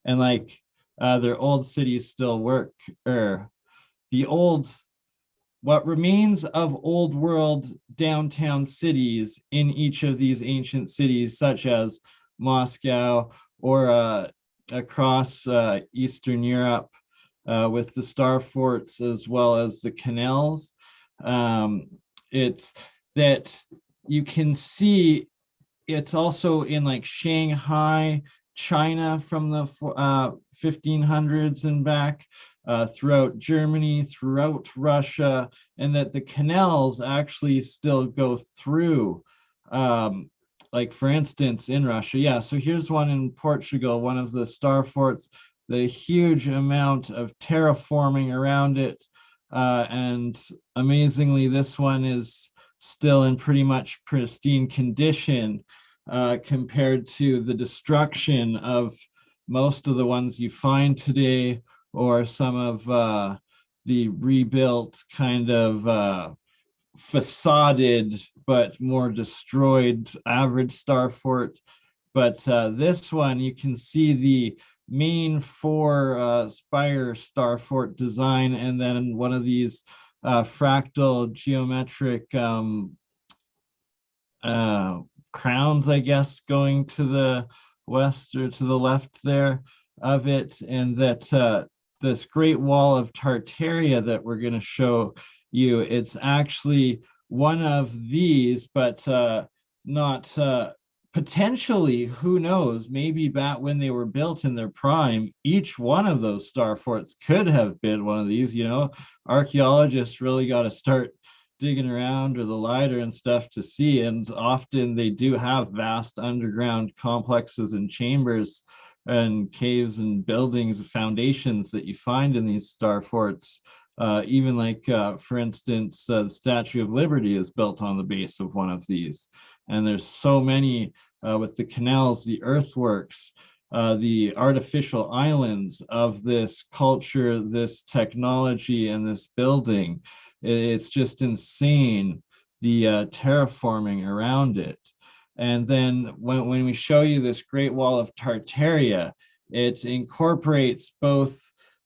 and like their old cities still work, or the old, what remains of old world downtown cities in each of these ancient cities, such as Moscow, or across Eastern Europe, with the star forts as well as the canals. It's that you can see it's also in like Shanghai, China from the 1500s and back, throughout Germany, throughout Russia, and that the canals actually still go through, like for instance, in Russia. Yeah, so here's one in Portugal, one of the star forts, the huge amount of terraforming around it. And amazingly, this one is still in pretty much pristine condition, compared to the destruction of most of the ones you find today, or some of the rebuilt kind of facaded but more destroyed average star fort. But this one, you can see the main four spire star fort design, and then one of these fractal geometric crowns, I guess, going to the west or to the left there of it. And that this great wall of Tartaria that we're going to show you, it's actually one of these, but not potentially, who knows, maybe back when they were built in their prime, each one of those star forts could have been one of these. You know, archaeologists really got to start digging around with the LiDAR and stuff to see, and often they do have vast underground complexes and chambers and caves and buildings, foundations that you find in these star forts. Even like, for instance, the Statue of Liberty is built on the base of one of these. And there's so many with the canals, the earthworks, the artificial islands of this culture, this technology, and this building. It's just insane, the terraforming around it. And then when we show you this Great Wall of Tartaria, it incorporates both,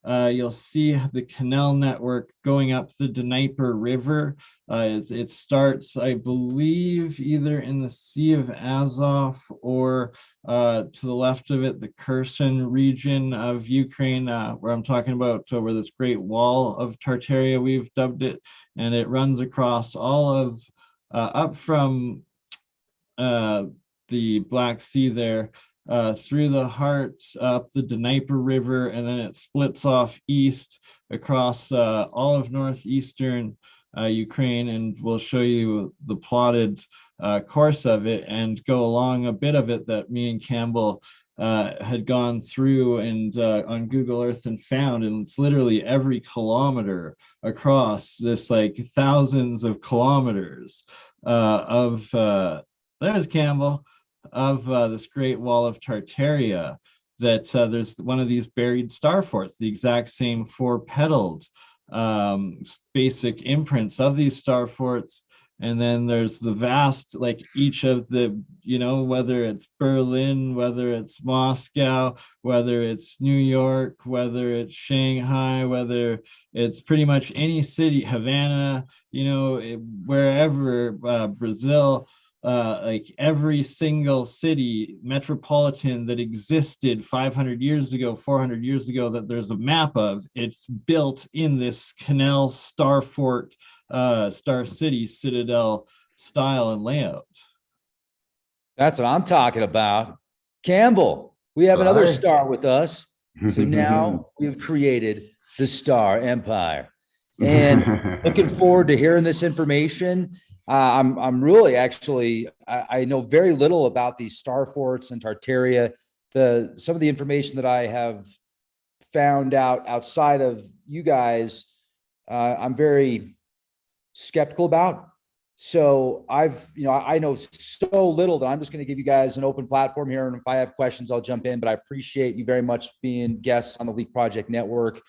you'll see the canal network going up the Dnieper River. It starts, I believe, either in the Sea of Azov or to the left of it, the Kherson region of Ukraine, where I'm talking about, where this Great Wall of Tartaria, we've dubbed it, and it runs across all of, up from the Black Sea there, through the heart, up the Dnieper River, and then it splits off east across all of northeastern Ukraine, and we'll show you the plotted course of it and go along a bit of it that me and Campbell had gone through and on Google Earth and found, and it's literally every kilometer across this, like thousands of kilometers of there's Campbell, of this Great Wall of Tartaria, that there's one of these buried star forts, the exact same four-petaled basic imprints of these star forts. And then there's the vast, like each of the, you know, whether it's Berlin, whether it's Moscow, whether it's New York, whether it's Shanghai, whether it's pretty much any city, Havana, you know, wherever, Brazil, like every single city metropolitan that existed 500 years ago, 400 years ago, that there's a map of, it's built in this canal star fort, Star City citadel style and layout. That's what I'm talking about. Campbell, we have another star with us. So now we've created the Star Empire. And looking forward to hearing this information. I'm really actually, I know very little about these star forts and Tartaria. Some of the information that I have found out outside of you guys, I'm very skeptical about. So I know so little that I'm just going to give you guys an open platform here. And if I have questions, I'll jump in, but I appreciate you very much being guests on the Leak Project Network.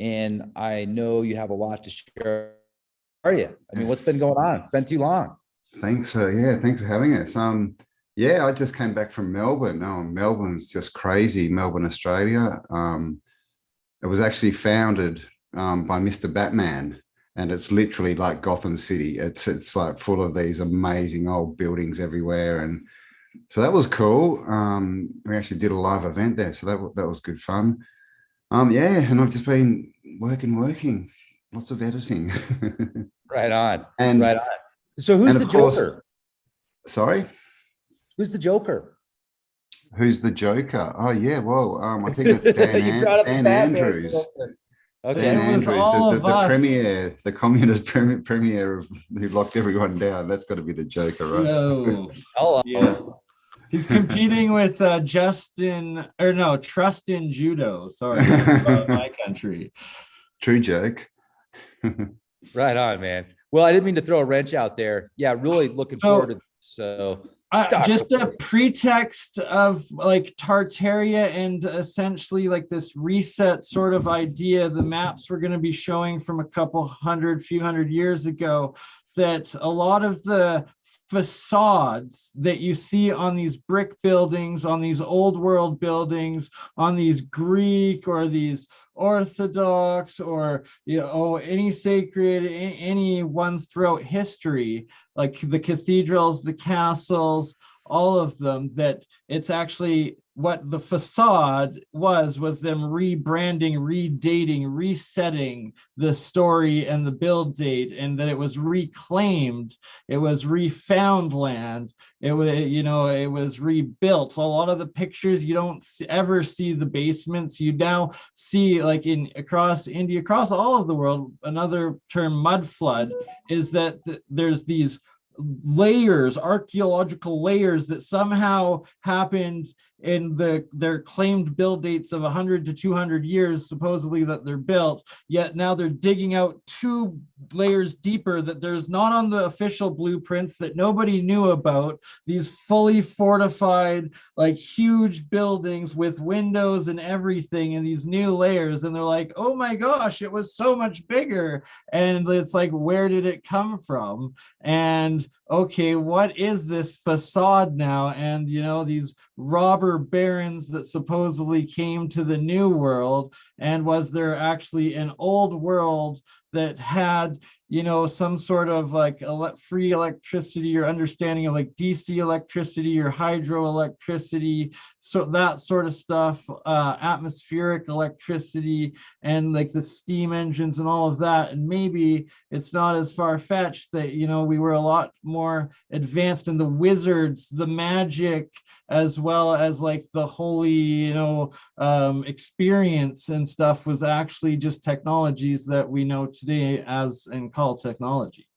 And I know you have a lot to share. Are you? I mean, what's been going on? It's been too long. Thanks. Yeah, thanks for having us. Yeah, I just came back from Melbourne. Oh, Melbourne's just crazy. Melbourne, Australia. It was actually founded by Mr. Batman, and it's literally like Gotham City. It's like full of these amazing old buildings everywhere, and so that was cool. We actually did a live event there, so that was good fun. Yeah, and I've just been working, lots of editing. Right on. and Right on. So who's and the of course, Joker? sorry, Who's the Joker? who's the Joker? Oh yeah, well, I think it's You brought up the Dan Batman. Andrews. Okay. Dan It was Andrews, all of the us. premier, the communist premier who locked everyone down. That's got to be the Joker, right? No. Hello. Yeah. He's competing with Justin, or no, Trust in Judo. Sorry, my country. True joke. Right on, man. Well, I didn't mean to throw a wrench out there. Yeah, really looking forward to this. So just a pretext of like Tartaria and essentially like this reset sort of idea. The maps we're going to be showing from a few hundred years ago, that a lot of the facades that you see on these brick buildings, on these old world buildings, on these Greek or these Orthodox or any sacred, any ones throughout history, like the cathedrals, the castles, all of them, that it's actually what the facade was them rebranding, redating, resetting the story and the build date, and that it was reclaimed, it was refound land, it was, it was rebuilt. So a lot of the pictures, you don't ever see the basements. You now see, like across India, across all of the world, another term, mud flood, is that there's these layers, archaeological layers, that somehow happened in their claimed build dates of 100 to 200 years, supposedly, that they're built, yet now they're digging out 2 layers deeper that there's not on the official blueprints, that nobody knew about, these fully fortified, like huge buildings with windows and everything, in these new layers, and they're like, oh my gosh, it was so much bigger. And it's like, where did it come from? And okay, what is this facade now? And these robber barons that supposedly came to the new world, and was there actually an old world that had some sort of like free electricity, or understanding of like DC electricity or hydroelectricity, so that sort of stuff, atmospheric electricity, and like the steam engines and all of that. And maybe it's not as far-fetched that we were a lot more advanced in the wizards, the magic, as well as like the holy experience and stuff, was actually just technologies that we know today as and called technology.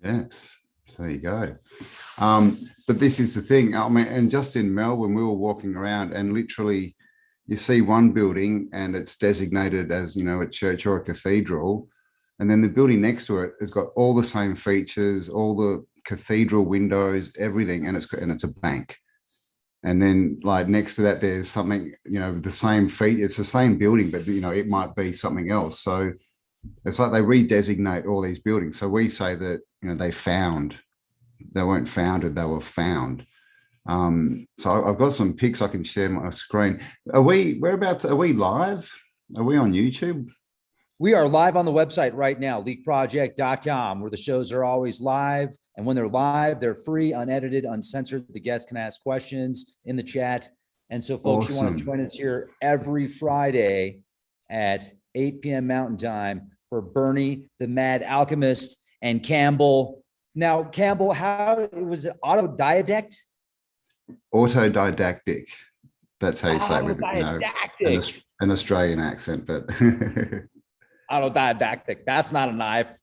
Yes, so there you go. But this is the thing, I mean, and just in Melbourne, we were walking around, and literally you see one building and it's designated as a church or a cathedral, and then the building next to it has got all the same features, all the cathedral windows, everything, and it's a bank. And then like next to that, there's something, the same feet, it's the same building, but it might be something else. So it's like they redesignate all these buildings. So we say that they weren't founded, they were found. So I've got some pics I can share my screen. Are we live? Are we on YouTube? We are live on the website right now, leakproject.com, where the shows are always live. And when they're live, they're free, unedited, uncensored. The guests can ask questions in the chat. And so folks, awesome. You want to join us here every Friday at 8 p.m. Mountain Time for BurnEye, the Mad Alchemist, and Campbell. Now, Campbell, how was it? Autodidactic? Autodidactic. That's how you say it with an Australian accent, but autodidactic. That's not a knife.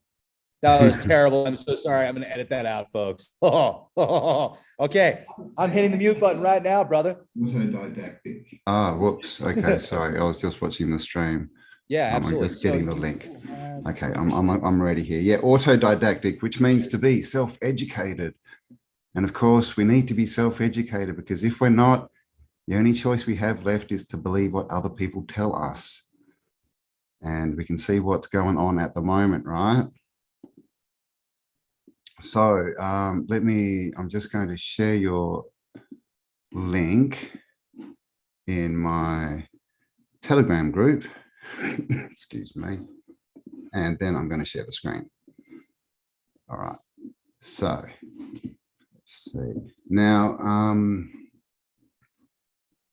That was terrible. I'm so sorry. I'm going to edit that out, folks. Okay. I'm hitting the mute button right now, brother. Autodidactic. Whoops. Okay. Sorry. I was just watching the stream. Yeah, absolutely. I'm just getting the link. Okay. I'm ready here. Yeah. Autodidactic, which means to be self-educated. And of course, we need to be self-educated, because if we're not, the only choice we have left is to believe what other people tell us. And we can see what's going on at the moment, right? So I'm just going to share your link in my Telegram group. Excuse me. And then I'm going to share the screen. All right. So let's see. Now,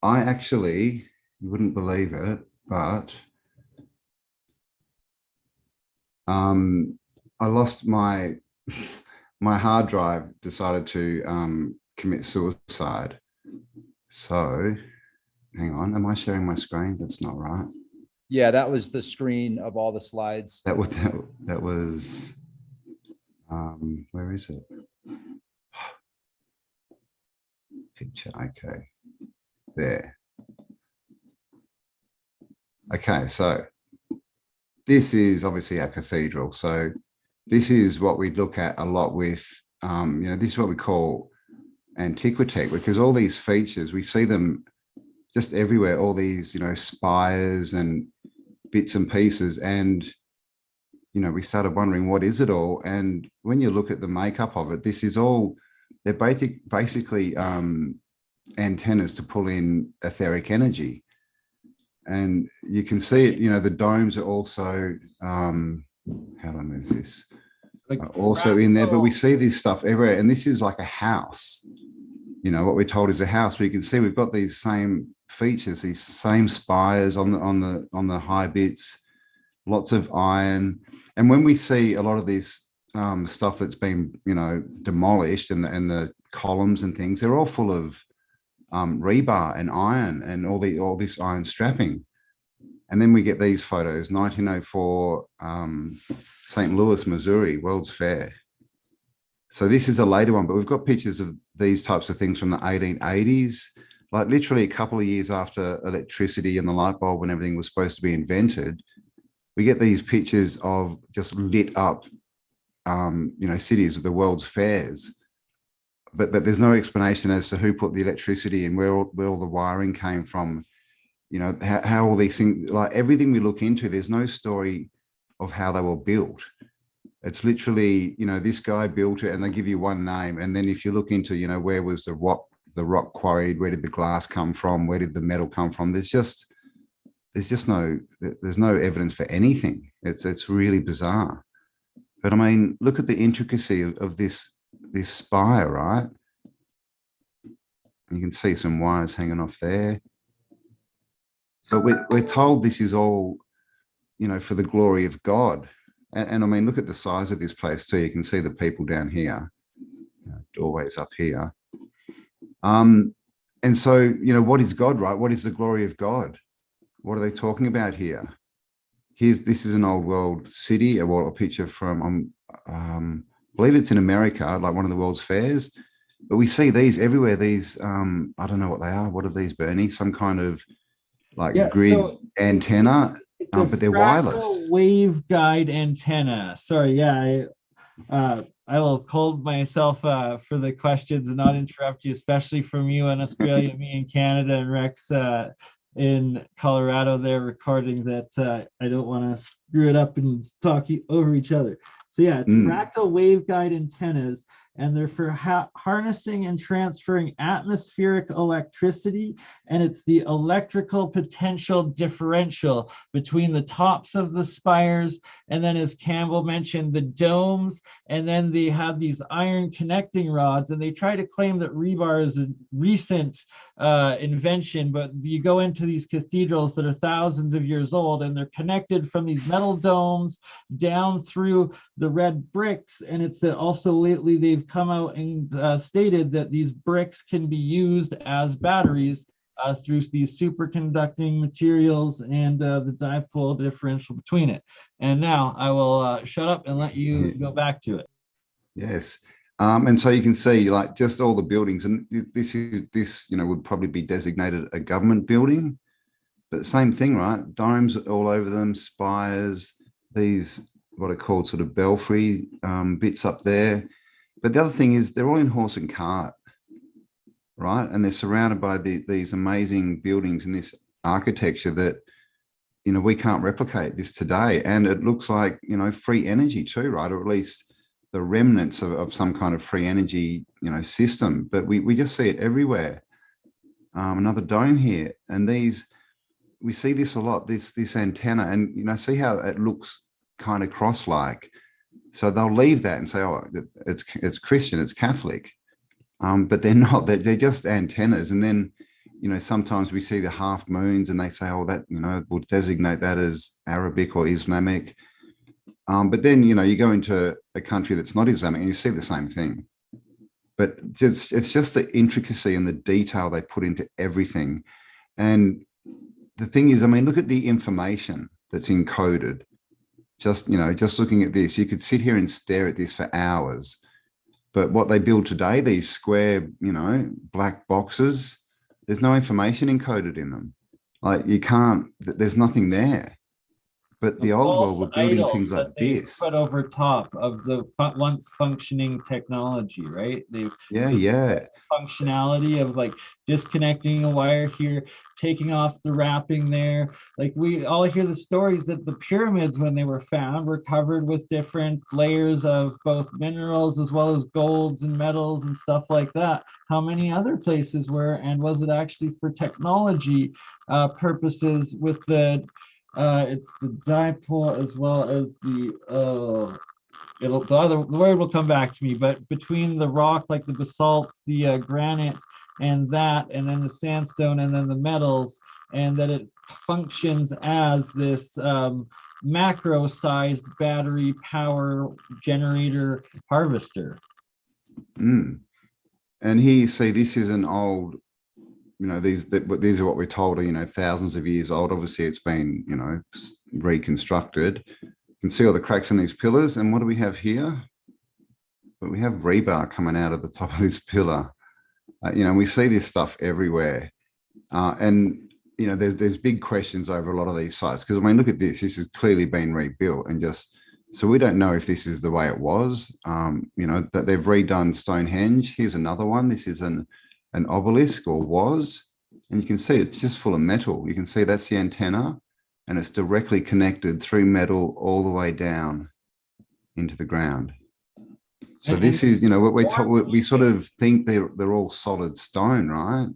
I actually, you wouldn't believe it, but I lost my hard drive, decided to commit suicide. So hang on, am I sharing my screen? That's not right. Yeah, that was the screen of all the slides. That was where is it? Picture, okay. There. Okay, so this is obviously our cathedral. So this is what we look at a lot with, this is what we call Antiquitech, because all these features, we see them just everywhere, all these, spires and bits and pieces. And, we started wondering, what is it all? And when you look at the makeup of it, this is all, they're basically antennas to pull in etheric energy. And you can see it, the domes are also, how do I move this? Also in there, but we see this stuff everywhere. And this is like a house, what we're told is a house, but you can see we've got these same features, these same spires on the high bits, lots of iron. And when we see a lot of this stuff that's been, demolished and the columns and things, they're all full of rebar and iron and all this iron strapping. And then we get these photos, 1904, St. Louis, Missouri, World's Fair. So this is a later one, but we've got pictures of these types of things from the 1880s, like literally a couple of years after electricity and the light bulb and everything was supposed to be invented. We get these pictures of just lit up, cities with the World's Fairs. But there's no explanation as to who put the electricity in, where all the wiring came from, how all these things, like everything we look into, there's no story of how they were built. It's literally, this guy built it and they give you one name. And then if you look into, where was the rock quarried, where did the glass come from, where did the metal come from? There's no evidence for anything. It's really bizarre. But I mean, look at the intricacy of this spire, right? You can see some wires hanging off there. So we're told this is all, for the glory of God. And I mean, look at the size of this place too. You can see the people down here, doorways up here. And so, what is God, right? What is the glory of God? What are they talking about here? This is an old world city, a picture from, I believe it's in America, like one of the World's Fairs. But we see these everywhere. These, I don't know what they are. What are these, BurnEye? Some kind of grid antenna, but they're wireless. Waveguide antenna. Sorry, yeah, I will hold myself for the questions and not interrupt you, especially from you in Australia, me in Canada, and Rex in Colorado there recording that. I don't want to screw it up and talk over each other. So yeah, it's fractal waveguide antennas, and they're for harnessing and transferring atmospheric electricity, and it's the electrical potential differential between the tops of the spires, and then, as Campbell mentioned, the domes, and then they have these iron connecting rods, and they try to claim that rebar is a recent invention, but you go into these cathedrals that are thousands of years old, and they're connected from these metal domes down through the red bricks. And it's that also lately they've come out and stated that these bricks can be used as batteries through these superconducting materials and the dipole differential between it. And now I will shut up and let you go back to it. Yes. And so you can see like just all the buildings, and this would probably be designated a government building, but same thing, right? Domes all over them, spires, these what are called sort of belfry bits up there. But the other thing is they're all in horse and cart, right? And they're surrounded by these amazing buildings and this architecture that, we can't replicate this today. And it looks like, free energy too, right? Or at least remnants of some kind of free energy, system, but we just see it everywhere. Another dome here, and we see this a lot, this antenna, and see how it looks kind of cross-like. So they'll leave that and say, oh, it's Christian, it's Catholic, but they're not. They're just antennas. And then, sometimes we see the half moons, and they say, oh, that we'll designate that as Arabic or Islamic. But then you go into a country that's not Islamic, and you see the same thing. But it's just the intricacy and the detail they put into everything. And the thing is, I mean, look at the information that's encoded. Just looking at this, you could sit here and stare at this for hours. But what they build today, these square, black boxes, there's no information encoded in them. Like there's nothing there. But the old world were building things like this. Put over top of the once functioning technology, right? Yeah. Functionality of like disconnecting a wire here, taking off the wrapping there. Like we all hear the stories that the pyramids, when they were found, were covered with different layers of both minerals as well as golds and metals and stuff like that. How many other places were, and was it actually for technology purposes with the it's the dipole as well as the word will come back to me, but between the rock, like the basalt, the granite, and then the sandstone, and then the metals, and that it functions as this macro-sized battery power generator harvester. And here you see this is an old, these are what we're told are, thousands of years old. Obviously, it's been, reconstructed. You can see all the cracks in these pillars. And what do we have here? But we have rebar coming out of the top of this pillar. We see this stuff everywhere. And, there's big questions over a lot of these sites. Because, I mean, look at this. This has clearly been rebuilt. And so we don't know if this is the way it was, that they've redone Stonehenge. Here's another one. This is an obelisk, or was, and you can see it's just full of metal. You can see that's the antenna, and it's directly connected through metal all the way down into the ground. So this is, what we sort of think they're all solid stone, right?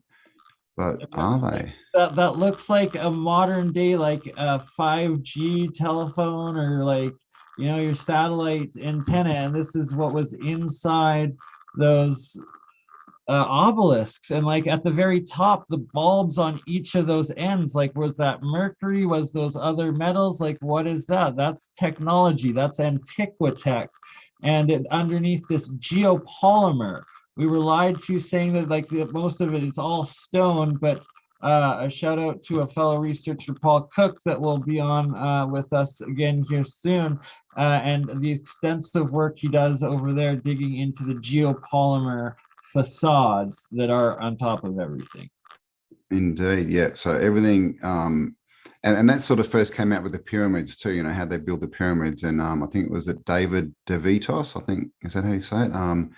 But are they? That looks like a modern day, like a 5G telephone, or like, your satellite antenna. And this is what was inside those obelisks. And like at the very top, the bulbs on each of those ends, like, was that mercury? Was those other metals? Like, what is that? That's technology. That's Antiquitech. And underneath this geopolymer, we were lied to saying that like most of it is all stone, but a shout out to a fellow researcher, Paul Cook, that will be on with us again here soon, and the extensive work he does over there digging into the geopolymer facades that are on top of everything. Indeed, yeah. So everything, and that sort of first came out with the pyramids too. How they build the pyramids, and I think it was David DeVitos. I think, is that how you say it?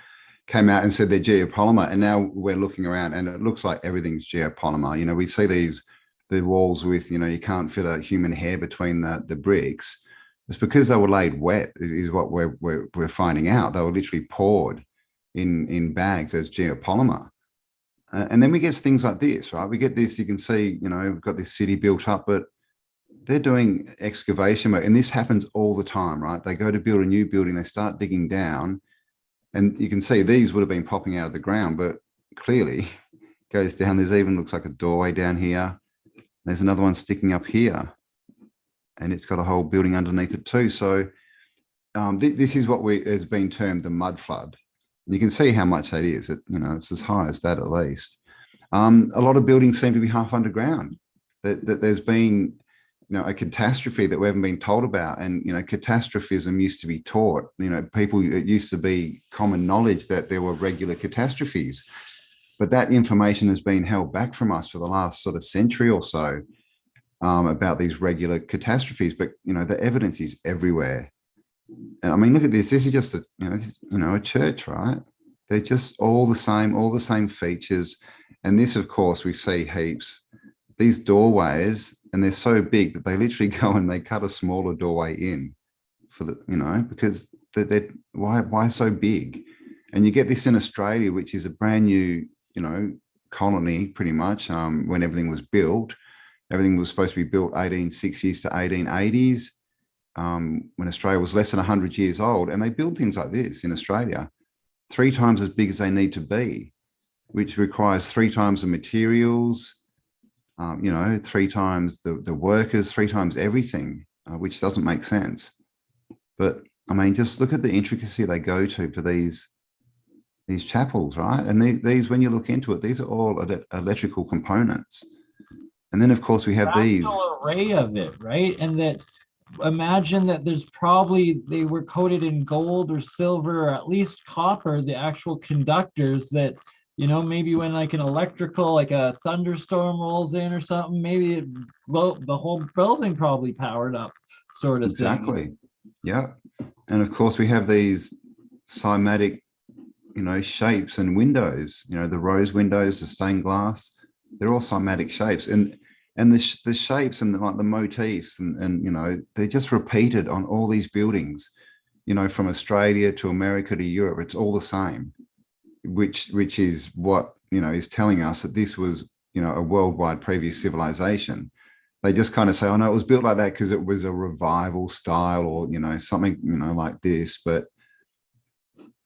Came out and said they're geopolymer, and now we're looking around, and it looks like everything's geopolymer. We see the walls with, you can't fit a human hair between the bricks. It's because they were laid wet, is what we're finding out. They were literally poured in bags as geopolymer. And then we get things like this, right? We get this, you can see, we've got this city built up, but they're doing excavation work, and this happens all the time, right? They go to build a new building, they start digging down, and you can see these would have been popping out of the ground, but clearly goes down. There's even looks like a doorway down here. There's another one sticking up here, and it's got a whole building underneath it too. So this is what has been termed the mud flood. You can see how much that is. It's as high as that at least. A lot of buildings seem to be half underground. That there's been, a catastrophe that we haven't been told about. And, catastrophism used to be taught. It used to be common knowledge that there were regular catastrophes. But that information has been held back from us for the last sort of century or so about these regular catastrophes. But, the evidence is everywhere. And I mean, look at this. This is just a church, right? They're just all the same features. And this, of course, we see heaps. These doorways, and they're so big that they literally go and they cut a smaller doorway in for the, because why so big? And you get this in Australia, which is a brand new, colony pretty much. When everything was built, everything was supposed to be built 1860s to 1880s. When Australia was less than 100 years old, and they build things like this in Australia, 3 times as big as they need to be, which requires 3 times the materials, 3 times the workers, 3 times everything, which doesn't make sense. But I mean, just look at the intricacy they go to for these chapels, right? And these, when you look into it, these are all electrical components. And then, of course, we have these array of it, right? And that, imagine that there's probably, they were coated in gold or silver or at least copper, the actual conductors that, maybe when like an electrical, like a thunderstorm rolls in or something, maybe the whole building probably powered up, sort of exactly. thing. Yeah. And of course we have these cymatic, shapes and windows, the rose windows, the stained glass, they're all cymatic shapes. And the shapes and the motifs and they're just repeated on all these buildings, from Australia to America to Europe. It's all the same, which is what, is telling us that this was, a worldwide previous civilization. They just kind of say, oh no, it was built like that because it was a revival style or, something, like this, but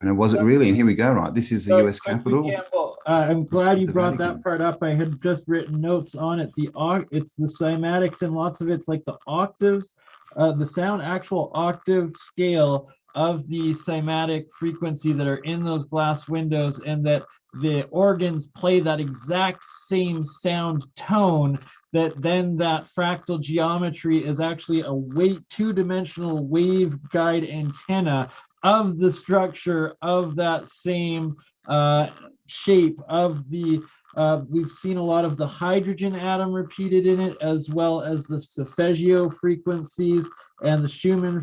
was it really? And here we go, right? This is the US Capitol. Campbell, I'm glad you brought that part up. I had just written notes on it. It's the cymatics, and lots of it's like the octaves, the actual octave scale of the cymatic frequency that are in those glass windows, and that the organs play that exact same sound tone, that then that fractal geometry is actually a two-dimensional waveguide antenna of the structure of that same shape of the, we've seen a lot of the hydrogen atom repeated in it, as well as the solfeggio frequencies and the Schumann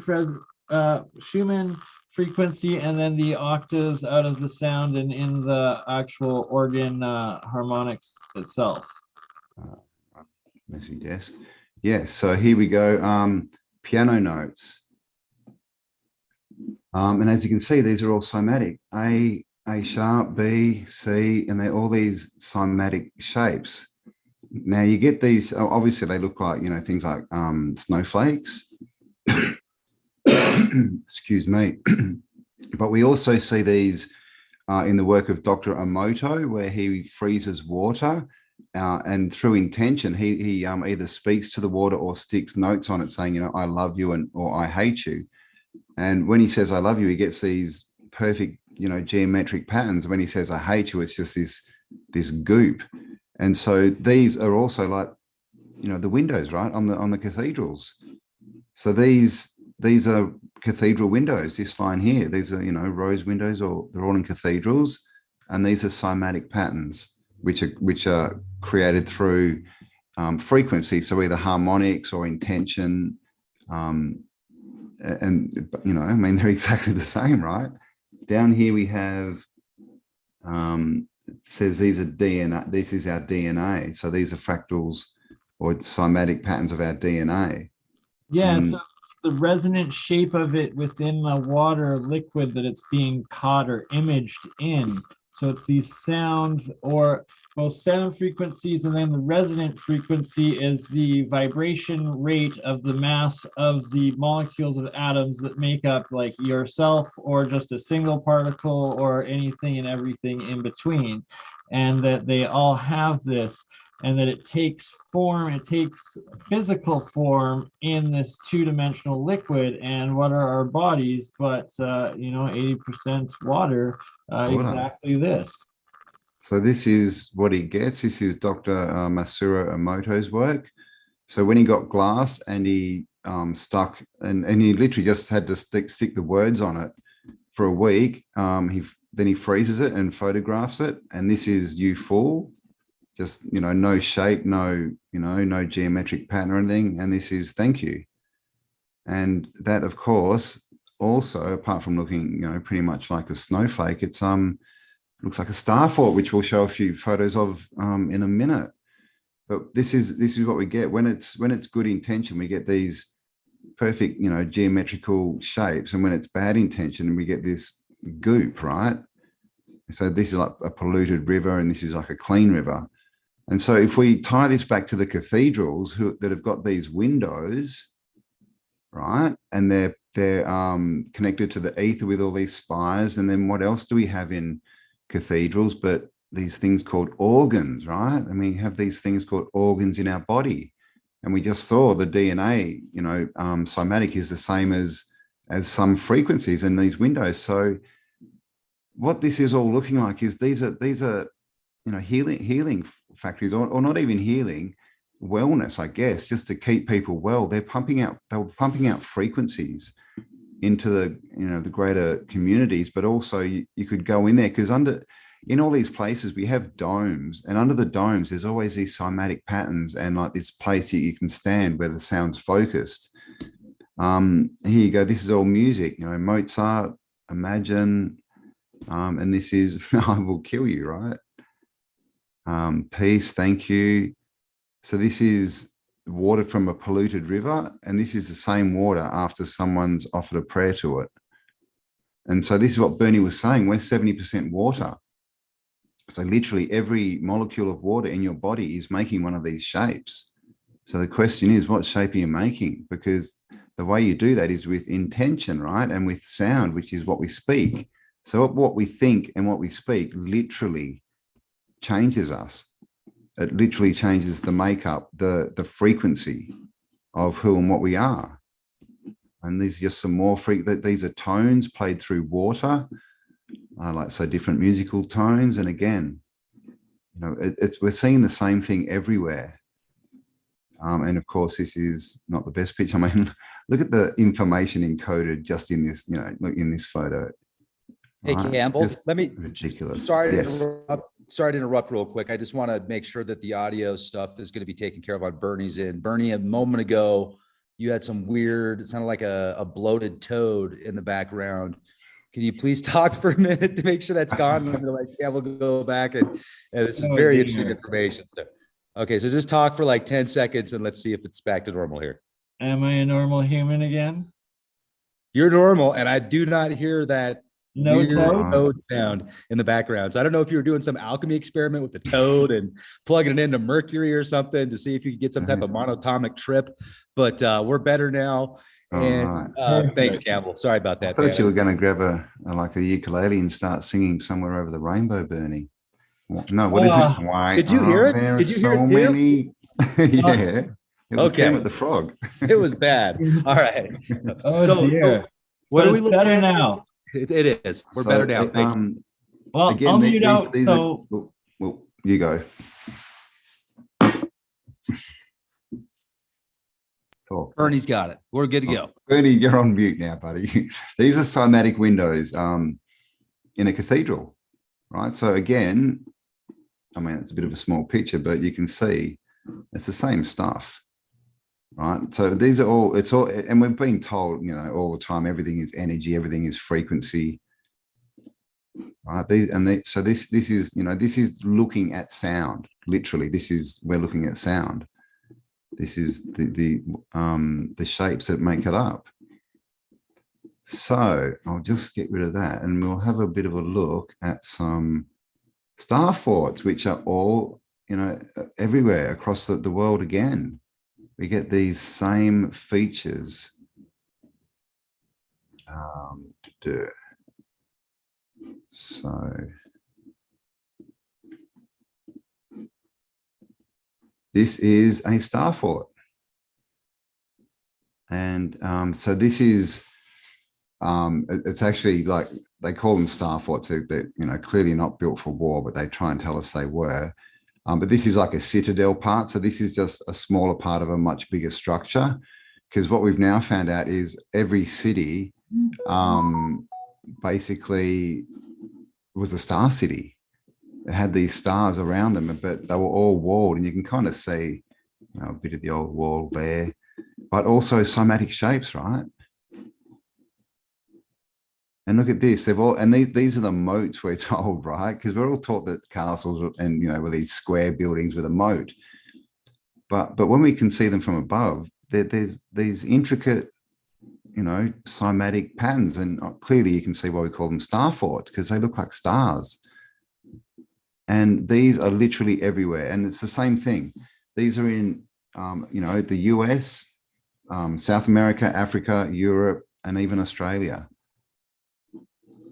frequency, and then the octaves out of the sound and in the actual organ harmonics itself. Messy desk. Yeah, so here we go. Piano notes. And as you can see, these are all cymatic. A sharp, B, C, and they're all these cymatic shapes. Now you get these, obviously they look like, things like snowflakes. Excuse me. But we also see these in the work of Dr. Emoto, where he freezes water, and through intention, he either speaks to the water or sticks notes on it saying, I love you or I hate you. And when he says, I love you, he gets these perfect, geometric patterns. When he says, I hate you, it's just this goop. And so these are also like, the windows, right, on the cathedrals. So these are cathedral windows, this line here. These are, rose windows, or they're all in cathedrals. And these are cymatic patterns, which are created through frequency. So either harmonics or intention. And they're exactly the same, right? Down here we have, it says these are DNA, this is our DNA. So these are fractals or cymatic patterns of our DNA. Yeah, so it's the resonant shape of it within the water liquid that it's being caught or imaged in. So it's these sound frequencies, and then the resonant frequency is the vibration rate of the mass of the molecules of atoms that make up like yourself, or just a single particle, or anything and everything in between. And that they all have this, and that it takes form, it takes physical form in this two-dimensional liquid. And what are our bodies but 80% water, exactly this. So this is what he gets. This is Dr. Masaru Emoto's work. So when he got glass and he stuck, and he literally just had to stick the words on it for a week, then he freezes it and photographs it. And this is you full, just, no shape, no geometric pattern or anything. And this is thank you. And that, of course, also, apart from looking, pretty much like a snowflake, it's looks like a star fort, which we'll show a few photos of in a minute. But this is what we get when it's good intention. We get these perfect, geometrical shapes. And when it's bad intention, we get this goop, right? So this is like a polluted river and this is like a clean river. And so if we tie this back to the cathedrals that have got these windows, right, and they're connected to the ether with all these spires, and then what else do we have in cathedrals but these things called organs, right? And we have these things called organs in our body. And we just saw the DNA, cymatic is the same as some frequencies in these windows. So what this is all looking like is these are healing factories, or not even healing, wellness, I guess, just to keep people well. They were pumping out frequencies into the greater communities, but also you could go in there because in all these places we have domes, and under the domes there's always these cymatic patterns and like this place you can stand where the sound's focused. Here you go, this is all music, Mozart, Imagine, and this is I Will Kill You, right? Peace, thank you. So this is water from a polluted river, and this is the same water after someone's offered a prayer to it. And so this is what BurnEye was saying, we're 70% water. So literally every molecule of water in your body is making one of these shapes. So the question is, what shape are you making? Because the way you do that is with intention, right? And with sound, which is what we speak. So what we think and what we speak literally changes us. It literally changes the makeup, the frequency of who and what we are. And these are just some more these are tones played through water, so different musical tones. And again, we're seeing the same thing everywhere. And of course, this is not the best picture. I mean, look at the information encoded just in this, in this photo. Hey, right? Campbell, let me, ridiculous. Sorry to interrupt real quick. I just want to make sure that the audio stuff is going to be taken care of on BurnEye's end. BurnEye, a moment ago, you had some weird, it sounded like a bloated toad in the background. Can you please talk for a minute to make sure that's gone? I'm going to let Campbell go back and this is very interesting information. So, okay, so just talk for like 10 seconds and let's see if it's back to normal here. Am I a normal human again? You're normal, and I do not hear that no toad sound in the background. So I don't know if you were doing some alchemy experiment with the toad and plugging it into mercury or something to see if you could get some type of monatomic trip, but we're better now. And thanks, Campbell. Sorry about that. I thought you were going to grab a ukulele and start singing Somewhere Over the Rainbow, BurnEye. No, what is it? Why did you hear it? Did you hear many? Yeah. It was Kermit the Frog. It was bad. All right. Oh, dear. What are we looking better at now? It is. We're better now. Well, again, I'll mute out. Well, you go. BurnEye's got it. We're good to go. BurnEye, you're on mute now, buddy. These are cymatic windows in a cathedral, right? So again, I mean, it's a bit of a small picture, but you can see it's the same stuff, right? So these are all, it's all, and we're being told, all the time, everything is energy, everything is frequency, right? So this is, this is looking at sound. Literally, we're looking at sound. This is the shapes that make it up. So I'll just get rid of that, and we'll have a bit of a look at some star forts, which are all, everywhere across the world. Again, we get these same features. So this is a star fort. And so this is, it's actually like, they call them star forts. They're, clearly not built for war, but they try and tell us they were. But this is like a citadel part. So this is just a smaller part of a much bigger structure. Because what we've now found out is every city basically was a star city. It had these stars around them, but they were all walled, and you can kind of see a bit of the old wall there, but also cymatic shapes, right? And look at this, these are the moats, we're told, right? Because we're all taught that castles and, were these square buildings with a moat. But when we can see them from above, there's these intricate, cymatic patterns, and clearly you can see why we call them star forts, because they look like stars. And these are literally everywhere, and it's the same thing. These are in, the US, South America, Africa, Europe, and even Australia.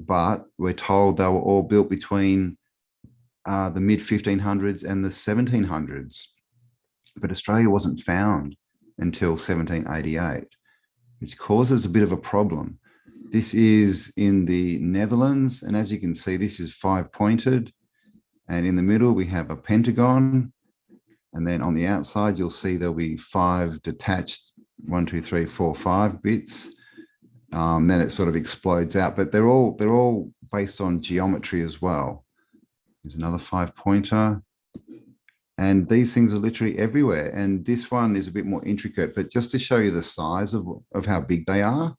But we're told they were all built between the mid 1500s and the 1700s. But Australia wasn't found until 1788, which causes a bit of a problem. This is in the Netherlands, and as you can see, this is 5-pointed, and in the middle we have a pentagon, and then on the outside you'll see there'll be 5 detached 1, 2, 3, 4, 5 bits. Then it sort of explodes out, but they're all based on geometry as well. There's another 5-pointer. And these things are literally everywhere. And this one is a bit more intricate, but just to show you the size of how big they are,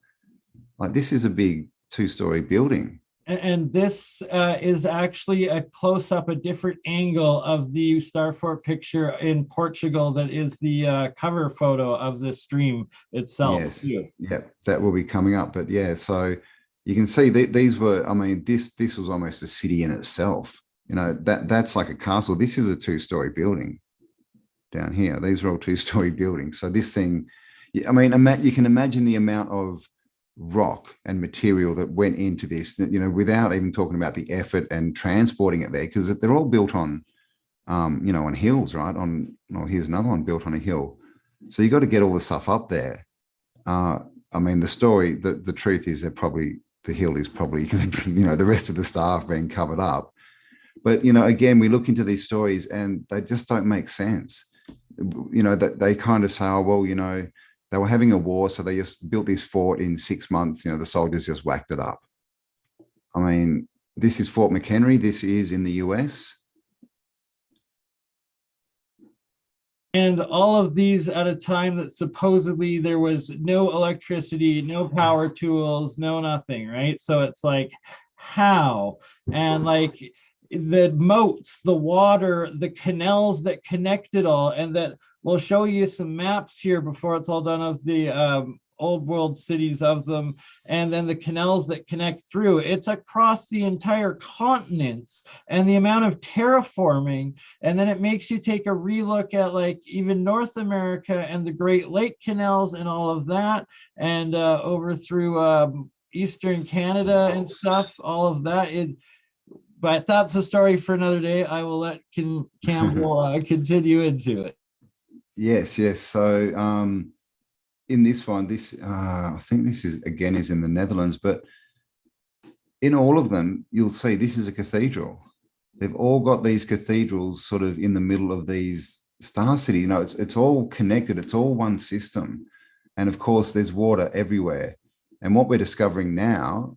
like this is a big 2-story building. And this is actually a close-up, a different angle of the star fort picture in Portugal that is the cover photo of the stream itself. Yes, yeah, that will be coming up. But yeah, so you can see that these were, I mean, this was almost a city in itself. That's like a castle. This is a 2-story building down here. These are all 2-story buildings. So this thing, I mean, you can imagine the amount of rock and material that went into this, without even talking about the effort and transporting it there, because they're all built on, on hills, right? Here's another one built on a hill. So you got to get all the stuff up there. I mean, the truth is that the hill is probably, the rest of the staff being covered up. But, again, we look into these stories and they just don't make sense. That they kind of say, oh, well, they were having a war, so they just built this fort in 6 months. The soldiers just whacked it up. I mean, this is Fort McHenry. This is in the US. And all of these at a time that supposedly there was no electricity, no power tools, no nothing, right? So it's like, how? And like the moats, the water, the canals that connect it all, and that we'll show you some maps here before it's all done of the old world cities of them, and then the canals that connect through. It's across the entire continents, and the amount of terraforming, and then it makes you take a relook at like even North America and the Great Lake canals and all of that, and over through Eastern Canada and stuff, all of that. But that's a story for another day. I will let Campbell continue into it. Yes. So in this one, I think this is in the Netherlands, but in all of them, you'll see this is a cathedral. They've all got these cathedrals sort of in the middle of these star cities. It's all connected. It's all one system. And of course, there's water everywhere. And what we're discovering now,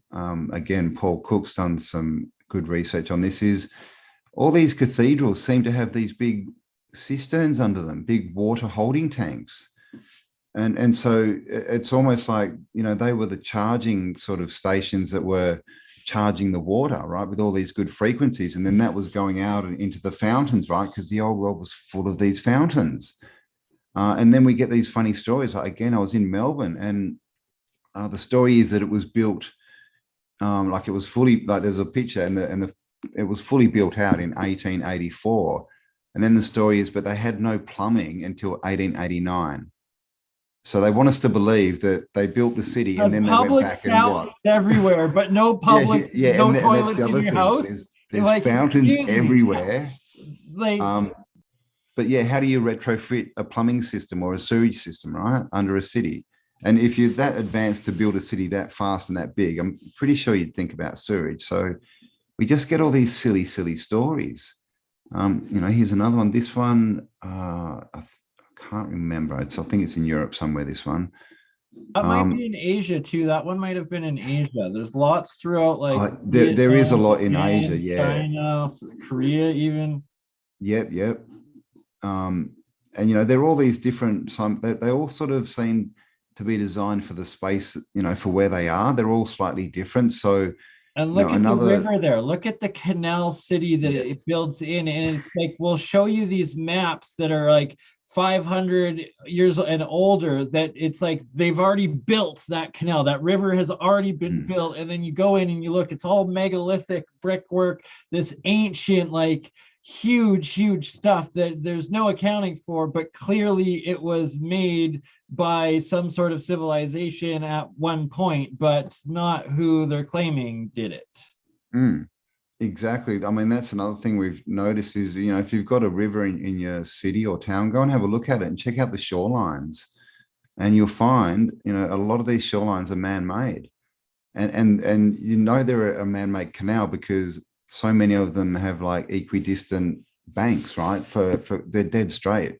again, Paul Cook's done some good research on this, is all these cathedrals seem to have these big cisterns under them, big water holding tanks. And so it's almost like, they were the charging sort of stations that were charging the water, right, with all these good frequencies. And then that was going out into the fountains, right, because the old world was full of these fountains. And then we get these funny stories. Again, I was in Melbourne, and the story is that it was built like it was fully, like there's a picture, and it was fully built out in 1884. And then the story is, but they had no plumbing until 1889. So they want us to believe that they built the city and then they went back and what? Everywhere, but no public, no toilets in your house. There's like, fountains everywhere. But yeah, how do you retrofit a plumbing system or a sewage system, right, under a city? And if you're that advanced to build a city that fast and that big, I'm pretty sure you'd think about sewage. So we just get all these silly stories. Here's another one. This one, I can't remember. I think it's in Europe somewhere, this one. That might be in Asia too. That one might have been in Asia. There's lots throughout, like there is a lot in Asia, yeah. China, Korea even. Yep. And they're all these different, they all sort of seem to be designed for the space, for where they are. They're all slightly different. So, and look at the river there. Look at the canal city that it builds in. And it's like, we'll show you these maps that are like 500 years and older, that it's like they've already built that canal. That river has already been built. And then you go in and you look, it's all megalithic brickwork, this ancient, like huge stuff that there's no accounting for, but clearly it was made by some sort of civilization at one point, but not who they're claiming did it. Exactly. I mean, that's another thing we've noticed is, you know, if you've got a river in your city or town, go and have a look at it and check out the shorelines. And you'll find, you know, a lot of these shorelines are man-made. And you know they're a man-made canal because so many of them have like equidistant banks, right? For they're dead straight.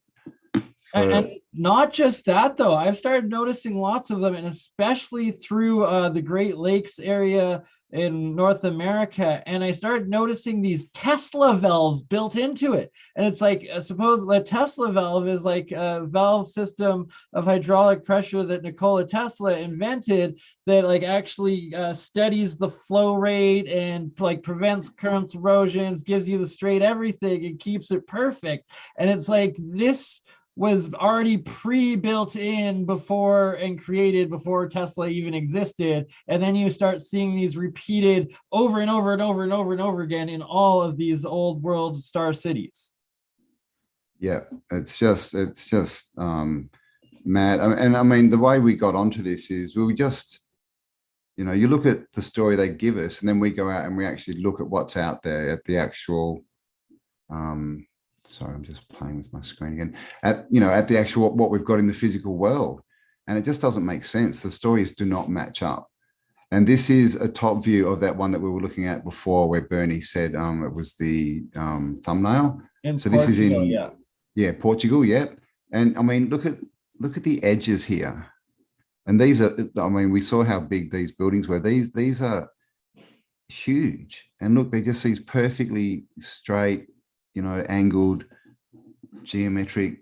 And not just that, though. I've started noticing lots of them, and especially through the Great Lakes area in North America. And I started noticing these Tesla valves built into it. And it's like, suppose the Tesla valve is like a valve system of hydraulic pressure that Nikola Tesla invented that like actually steadies the flow rate and like prevents currents, erosions, gives you the straight everything and keeps it perfect. And it's like this was already pre-built in before and created before Tesla even existed. And then you start seeing these repeated over and over and over and over and over again in all of these old world star cities. Yeah, it's just mad. And I mean, the way we got onto this is we just, you know, you look at the story they give us, and then we go out and we actually look at what's out there at the actual, sorry, I'm just playing with my screen again. At the actual what we've got in the physical world, and it just doesn't make sense. The stories do not match up. And this is a top view of that one that we were looking at before, where BurnEye said it was the thumbnail. In so Portugal, this is in Portugal, yeah. And I mean, look at the edges here. And these are, I mean, we saw how big these buildings were. These are huge. And look, they just these perfectly straight, you know, angled geometric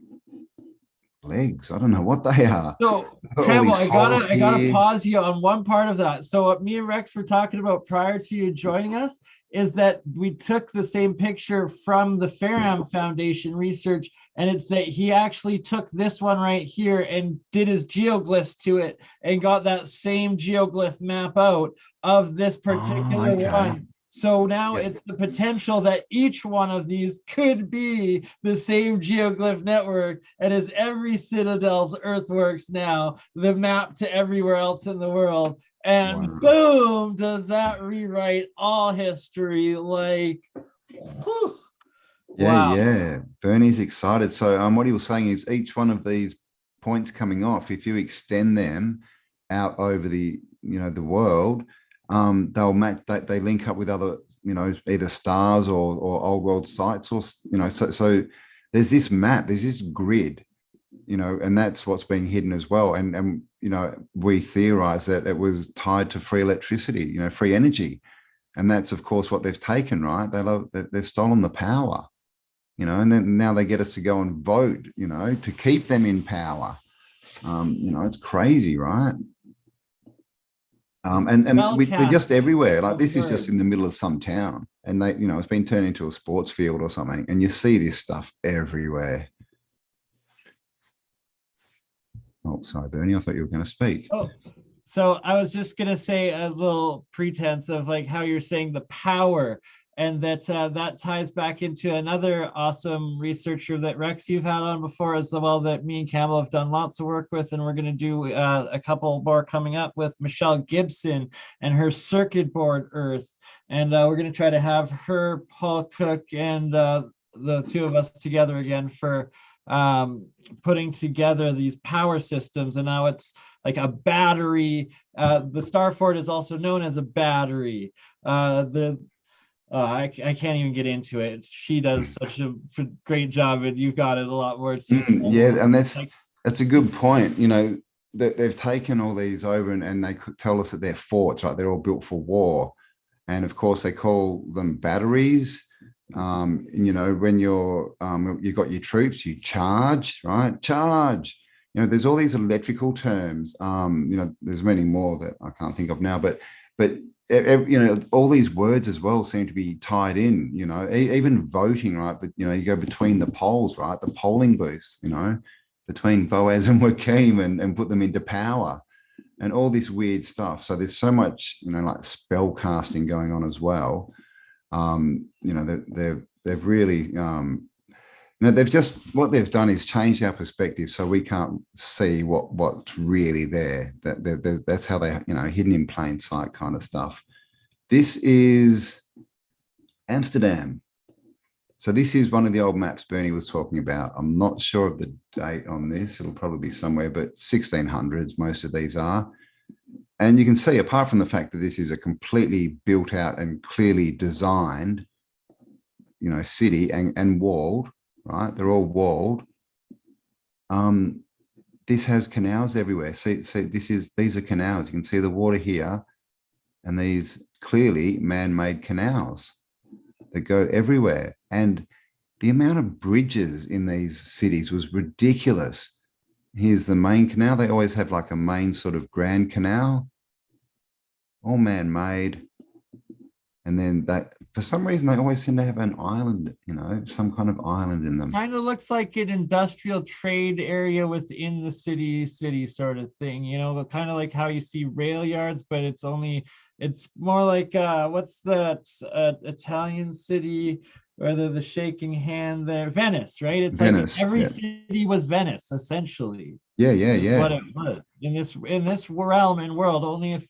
legs. I don't know what they are. So Campbell, I gotta pause you on one part of that. So what me and Rex were talking about prior to you joining us is that we took the same picture from the Ferram Foundation research, and it's that he actually took this one right here and did his geoglyphs to it and got that same geoglyph map out of this particular one. So now it's the potential that each one of these could be the same geoglyph network, and as every Citadel's earthworks now, the map to everywhere else in the world. And boom, does that rewrite all history? Like, whew. Yeah. BurnEye's excited. So what he was saying is each one of these points coming off, if you extend them out over the, you know, the world, they'll match that they link up with other, you know, either stars or old world sites, or, you know, so there's this map, there's this grid, you know, and that's what's being hidden as well. And you know, we theorize that it was tied to free electricity, you know, free energy. And that's of course what they've taken, right? They've stolen the power, you know, and then now they get us to go and vote, you know, to keep them in power. You know, it's crazy, right? We're just everywhere. Like this is just in the middle of some town, and they, you know, it's been turned into a sports field or something, and you see this stuff everywhere. Oh, sorry, BurnEye, I thought you were going to speak. Oh, so I was just going to say a little pretense of like how you're saying the power, and that that ties back into another awesome researcher that Rex you've had on before as well, that me and Campbell have done lots of work with, and we're going to do a couple more coming up with Michelle Gibson and her circuit board Earth, and we're going to try to have her, Paul Cook, and the two of us together again for putting together these power systems. And now it's like a battery. The Starfort is also known as a battery. I can't even get into it. She does such a great job, and you've got it a lot more. Yeah, and that's a good point. You know, they've taken all these over, and they could tell us that they're forts, right? They're all built for war, and of course they call them batteries. You know, when you've got your troops, you charge, right? Charge. You know, there's all these electrical terms. You know, there's many more that I can't think of now, but all these words as well seem to be tied in, even voting, right? But, you go between the polls, right? The polling booths, between Boaz and Joachim and put them into power and all this weird stuff. So there's so much, like spell casting going on as well. They've really, what they've done is changed our perspective, so we can't see what's really there. That's how they, hidden in plain sight kind of stuff. This is Amsterdam. So this is one of the old maps Bernie was talking about. I'm not sure of the date on this. It'll probably be somewhere, but 1600s, most of these are. And you can see, apart from the fact that this is a completely built out and clearly designed, city and walled, right? They're all walled. This has canals everywhere. See, these are canals. You can see the water here, and these clearly man-made canals that go everywhere. And the amount of bridges in these cities was ridiculous. Here's the main canal. They always have like a main sort of grand canal, all man-made. And then for some reason, they always seem to have an island, some kind of island in them. Kind of looks like an industrial trade area within the city sort of thing, but kind of like how you see rail yards, but it's more like, what's that Italian city where the shaking hand there? Venice, right? It's Venice, like every city was Venice, essentially. Yeah. What it was in this realm and world. Only a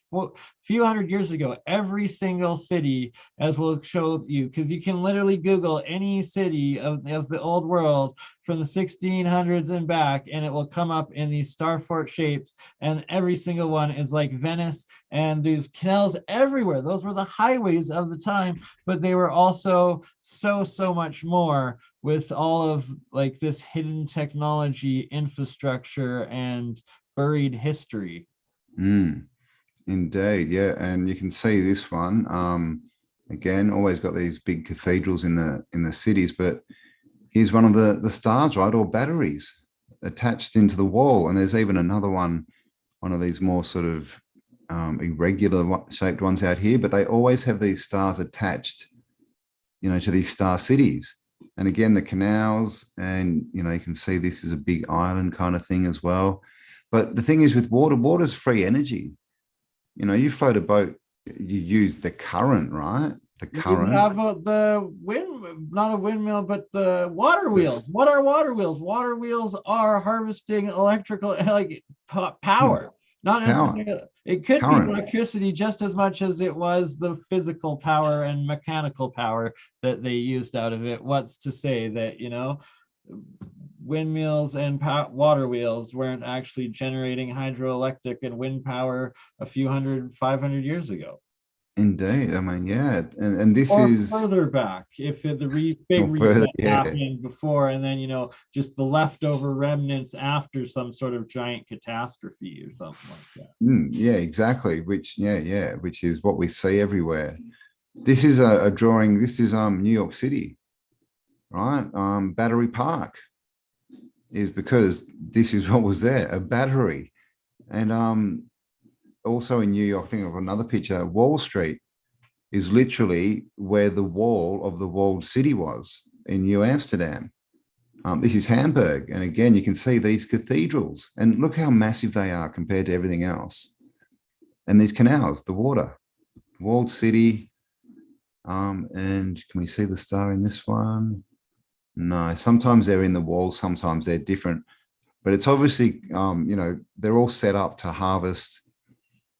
few hundred years ago, every single city, as we'll show you, because you can literally Google any city of the old world from the 1600s and back, and it will come up in these star fort shapes, and every single one is like Venice, and there's canals everywhere. Those were the highways of the time, but they were also so much more, with all of like this hidden technology, infrastructure, and buried history. Indeed, yeah. And you can see this one, again, always got these big cathedrals in the cities, but here's one of the stars, right, or batteries attached into the wall. And there's even another one of these more sort of irregular shaped ones out here, but they always have these stars attached, to these star cities. And again, the canals, and, you can see this is a big island kind of thing as well. But the thing is with water's free energy. You float a boat, you use the current, right? The current. You have the not a windmill, but the water wheels. What are water wheels? Water wheels are harvesting electrical, like power. Not necessarily, it could be electricity just as much as it was the physical power and mechanical power that they used out of it. What's to say that, windmills and water wheels weren't actually generating hydroelectric and wind power a few 500 years ago? Indeed. I mean, yeah. And this is further back, if the big reset happened before, and then, just the leftover remnants after some sort of giant catastrophe or something like that. Yeah, exactly. Which is what we see everywhere. This is a drawing. This is New York City, right? Battery Park is because this is what was there, a battery. And also in New York, I think of another picture, Wall Street is literally where the wall of the walled city was in New Amsterdam. This is Hamburg. And again, you can see these cathedrals, and look how massive they are compared to everything else. And these canals, the water, walled city. And can we see the star in this one? No, sometimes they're in the wall, sometimes they're different, but it's obviously, they're all set up to harvest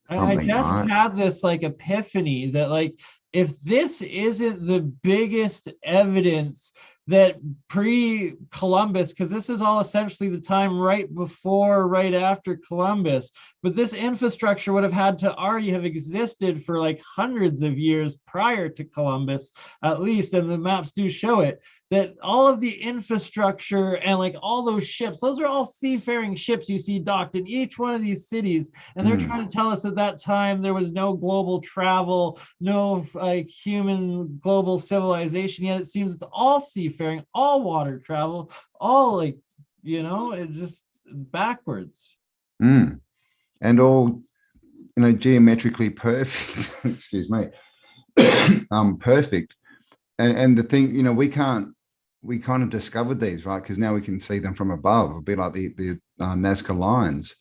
something. I just had this like epiphany that, like, if this isn't the biggest evidence that pre-Columbus, because this is all essentially the time right before, right after Columbus, but this infrastructure would have had to already have existed for like hundreds of years prior to Columbus, at least, and the maps do show it, that all of the infrastructure and like all those ships, those are all seafaring ships you see docked in each one of these cities. And they're trying to tell us at that time there was no global travel, no like human global civilization, yet it seems it's all seafaring, all water travel, all like, it just backwards. And all geometrically perfect. Excuse me. Perfect. And the thing, we kind of discovered these, right? Because now we can see them from above, a bit like the Nazca lines.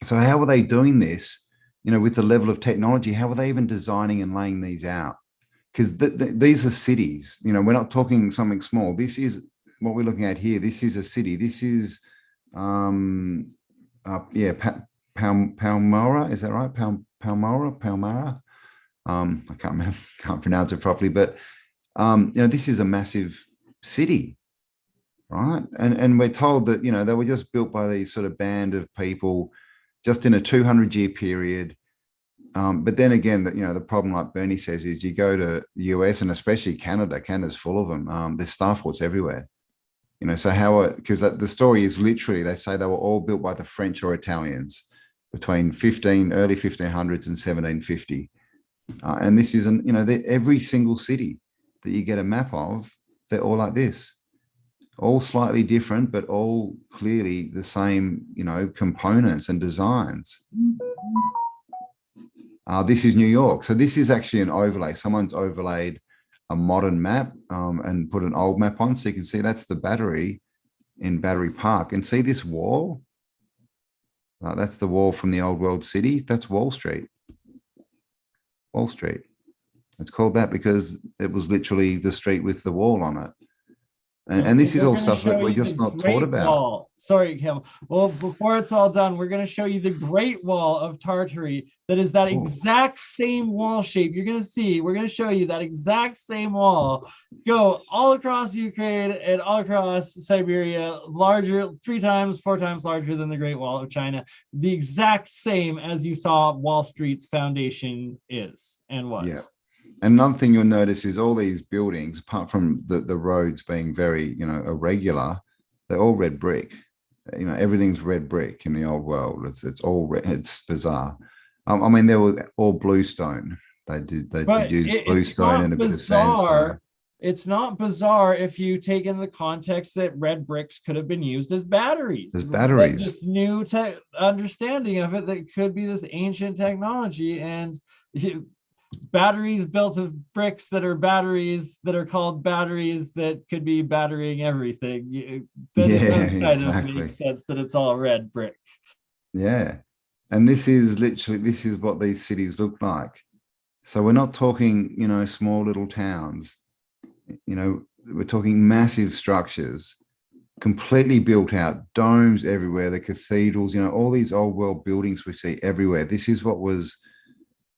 So how are they doing this? With the level of technology, how are they even designing and laying these out? Because these are cities. We're not talking something small. This is what we're looking at here. This is a city. This is, Palmyra. Is that right? Palmyra. I can't pronounce it properly, but this is a massive city, right? And we're told that they were just built by these sort of band of people, just in a 200-year period. But then again, the problem, like Bernie says, is you go to the US and especially Canada. Canada's full of them. There's star forts everywhere. So because the story is literally, they say they were all built by the French or Italians between early 1500s and 1750. And this isn't, every single city that you get a map of, they're all like this, all slightly different, but all clearly the same, components and designs. This is New York. So this is actually an overlay. Someone's overlaid a modern map and put an old map on. So you can see that's the Battery in Battery Park. And see this wall? That's the wall from the old world city. That's Wall Street. Wall Street. It's called that because it was literally the street with the wall on it. And this is all stuff that we're just not taught about. Wall. Sorry, Kim. Well, before it's all done, we're going to show you the Great Wall of Tartary. That is that exact same wall shape. You're going to see, we're going to show you that exact same wall go all across Ukraine and all across Siberia, larger, 3 times, 4 times larger than the Great Wall of China. The exact same as you saw Wall Street's foundation is and was. Yeah. Another thing you'll notice is all these buildings, apart from the roads being very, irregular, they're all red brick. Everything's red brick in the old world. It's all red. It's bizarre. I mean, they were all bluestone. They did use bluestone and a bit of sandstone. It's not bizarre if you take in the context that red bricks could have been used as batteries. As batteries. This new understanding of it that could be this ancient technology, and batteries built of bricks that are batteries that are called batteries that could be battering everything. Of makes sense that it's all red brick. Yeah. And this is what these cities look like. So we're not talking, small little towns. We're talking massive structures, completely built out, domes everywhere, the cathedrals, all these old world buildings we see everywhere. This is what was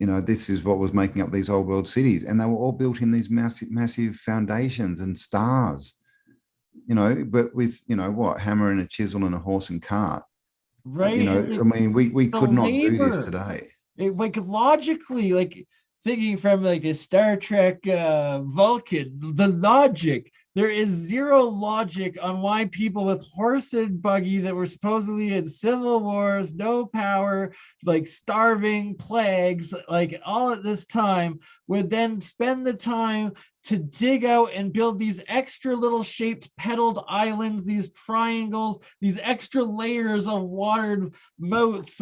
making up these old world cities. And they were all built in these massive foundations and stars, but with, hammer and a chisel and a horse and cart. Right. I mean, we could not do this today. Logically, thinking from a Star Trek Vulcan, the logic, there is zero logic on why people with horse and buggy that were supposedly in civil wars, no power, starving, plagues, all at this time, would then spend the time to dig out and build these extra little shaped petaled islands, these triangles, these extra layers of watered moats.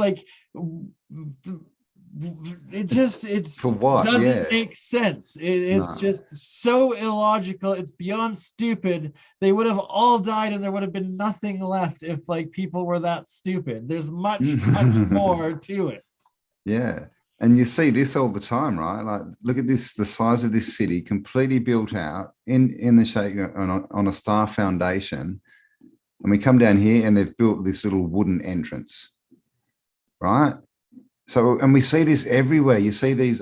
It's for what? Doesn't make sense. It's just so illogical. It's beyond stupid. They would have all died and there would have been nothing left if people were that stupid. There's much more to it. Yeah. And you see this all the time, right? Look at this, the size of this city, completely built out in the shape on a star foundation. And we come down here and they've built this little wooden entrance, right? So, and we see this everywhere. You see these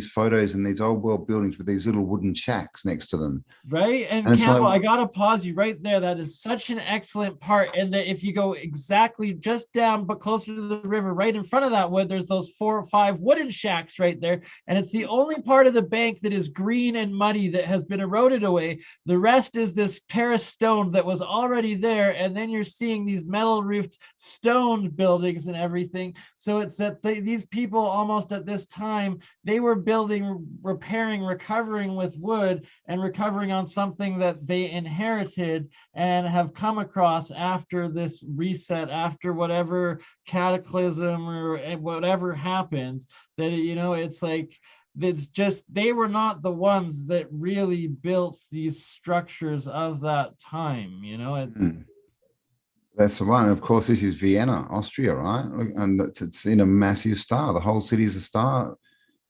photos and these old world buildings with these little wooden shacks next to them. Right. And Campbell, I got to pause you right there. That is such an excellent part. And that if you go exactly just down, but closer to the river, right in front of that wood, there's those 4 or 5 wooden shacks right there. And it's the only part of the bank that is green and muddy that has been eroded away. The rest is this terraced stone that was already there. And then you're seeing these metal roofed stone buildings and everything. So it's that these people almost at this time, they were building, repairing, recovering with wood and recovering on something that they inherited and have come across after this reset, after whatever cataclysm or whatever happened, that, you know, it's like, it's just, they were not the ones that really built these structures of that time, you know. It's That's the one. Of course, this is Vienna, Austria, right? And it's in a massive star. The whole city is a star.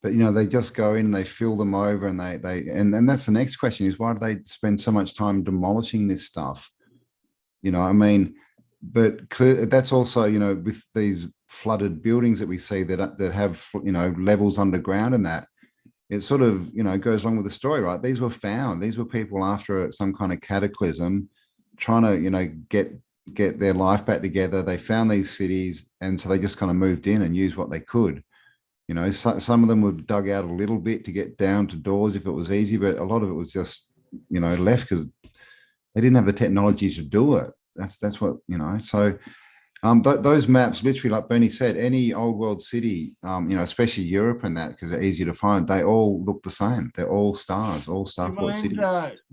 But, you know, they just go in and they fill them over, and and that's the next question is, why do they spend so much time demolishing this stuff? You know, I mean, but that's also, you know, with these flooded buildings that we see that have, you know, levels underground, and that it sort of, you know, goes along with the story, right? These were found. These were people after some kind of cataclysm trying to, you know, get their life back together. They found these cities, and so they just kind of moved in and used what they could. You know, some of them were dug out a little bit to get down to doors if it was easy, but a lot of it was just, you know, left because they didn't have the technology to do it. That's what, you know. So those maps, literally, like Bernie said, any old world city, you know, especially Europe and that, because they're easier to find, they all look the same. They're all stars, all starport cities.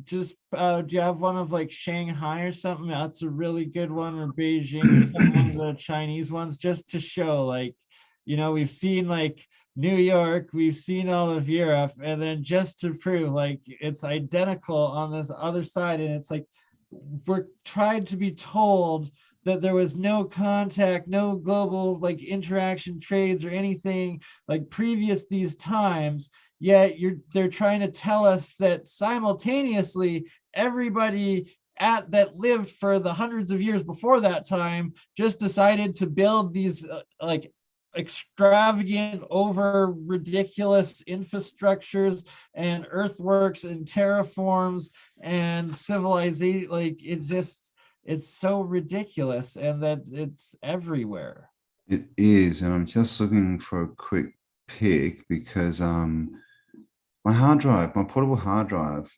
Do you have one of like Shanghai or something? That's a really good one, or Beijing, one of the Chinese ones, just to show, like, you know, we've seen like New York, we've seen all of Europe, and then just to prove like it's identical on this other side. And it's like, we're trying to be told that there was no contact, no global like interaction, trades, or anything like previous these times. Yet they're trying to tell us that simultaneously everybody that lived for the hundreds of years before that time just decided to build these like extravagant, over ridiculous infrastructures and earthworks and terraforms and civilization. Like, it's so ridiculous, and that it's everywhere. It is, and I'm just looking for a quick pick because my hard drive, my portable hard drive,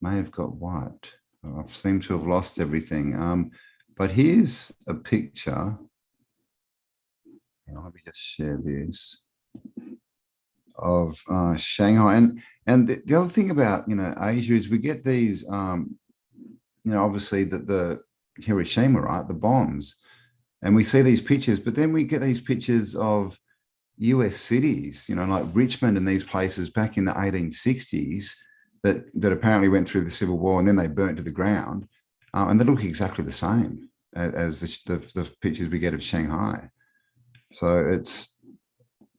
may have got wiped. I seem to have lost everything. But here's a picture. Let me just share this of Shanghai. And the other thing about, you know, Asia is we get these, you know, obviously the Hiroshima, right, the bombs, and we see these pictures, but then we get these pictures of US cities, you know, like Richmond and these places back in the 1860s that apparently went through the Civil War and then they burnt to the ground, and they look exactly the same as the pictures we get of Shanghai. So it's,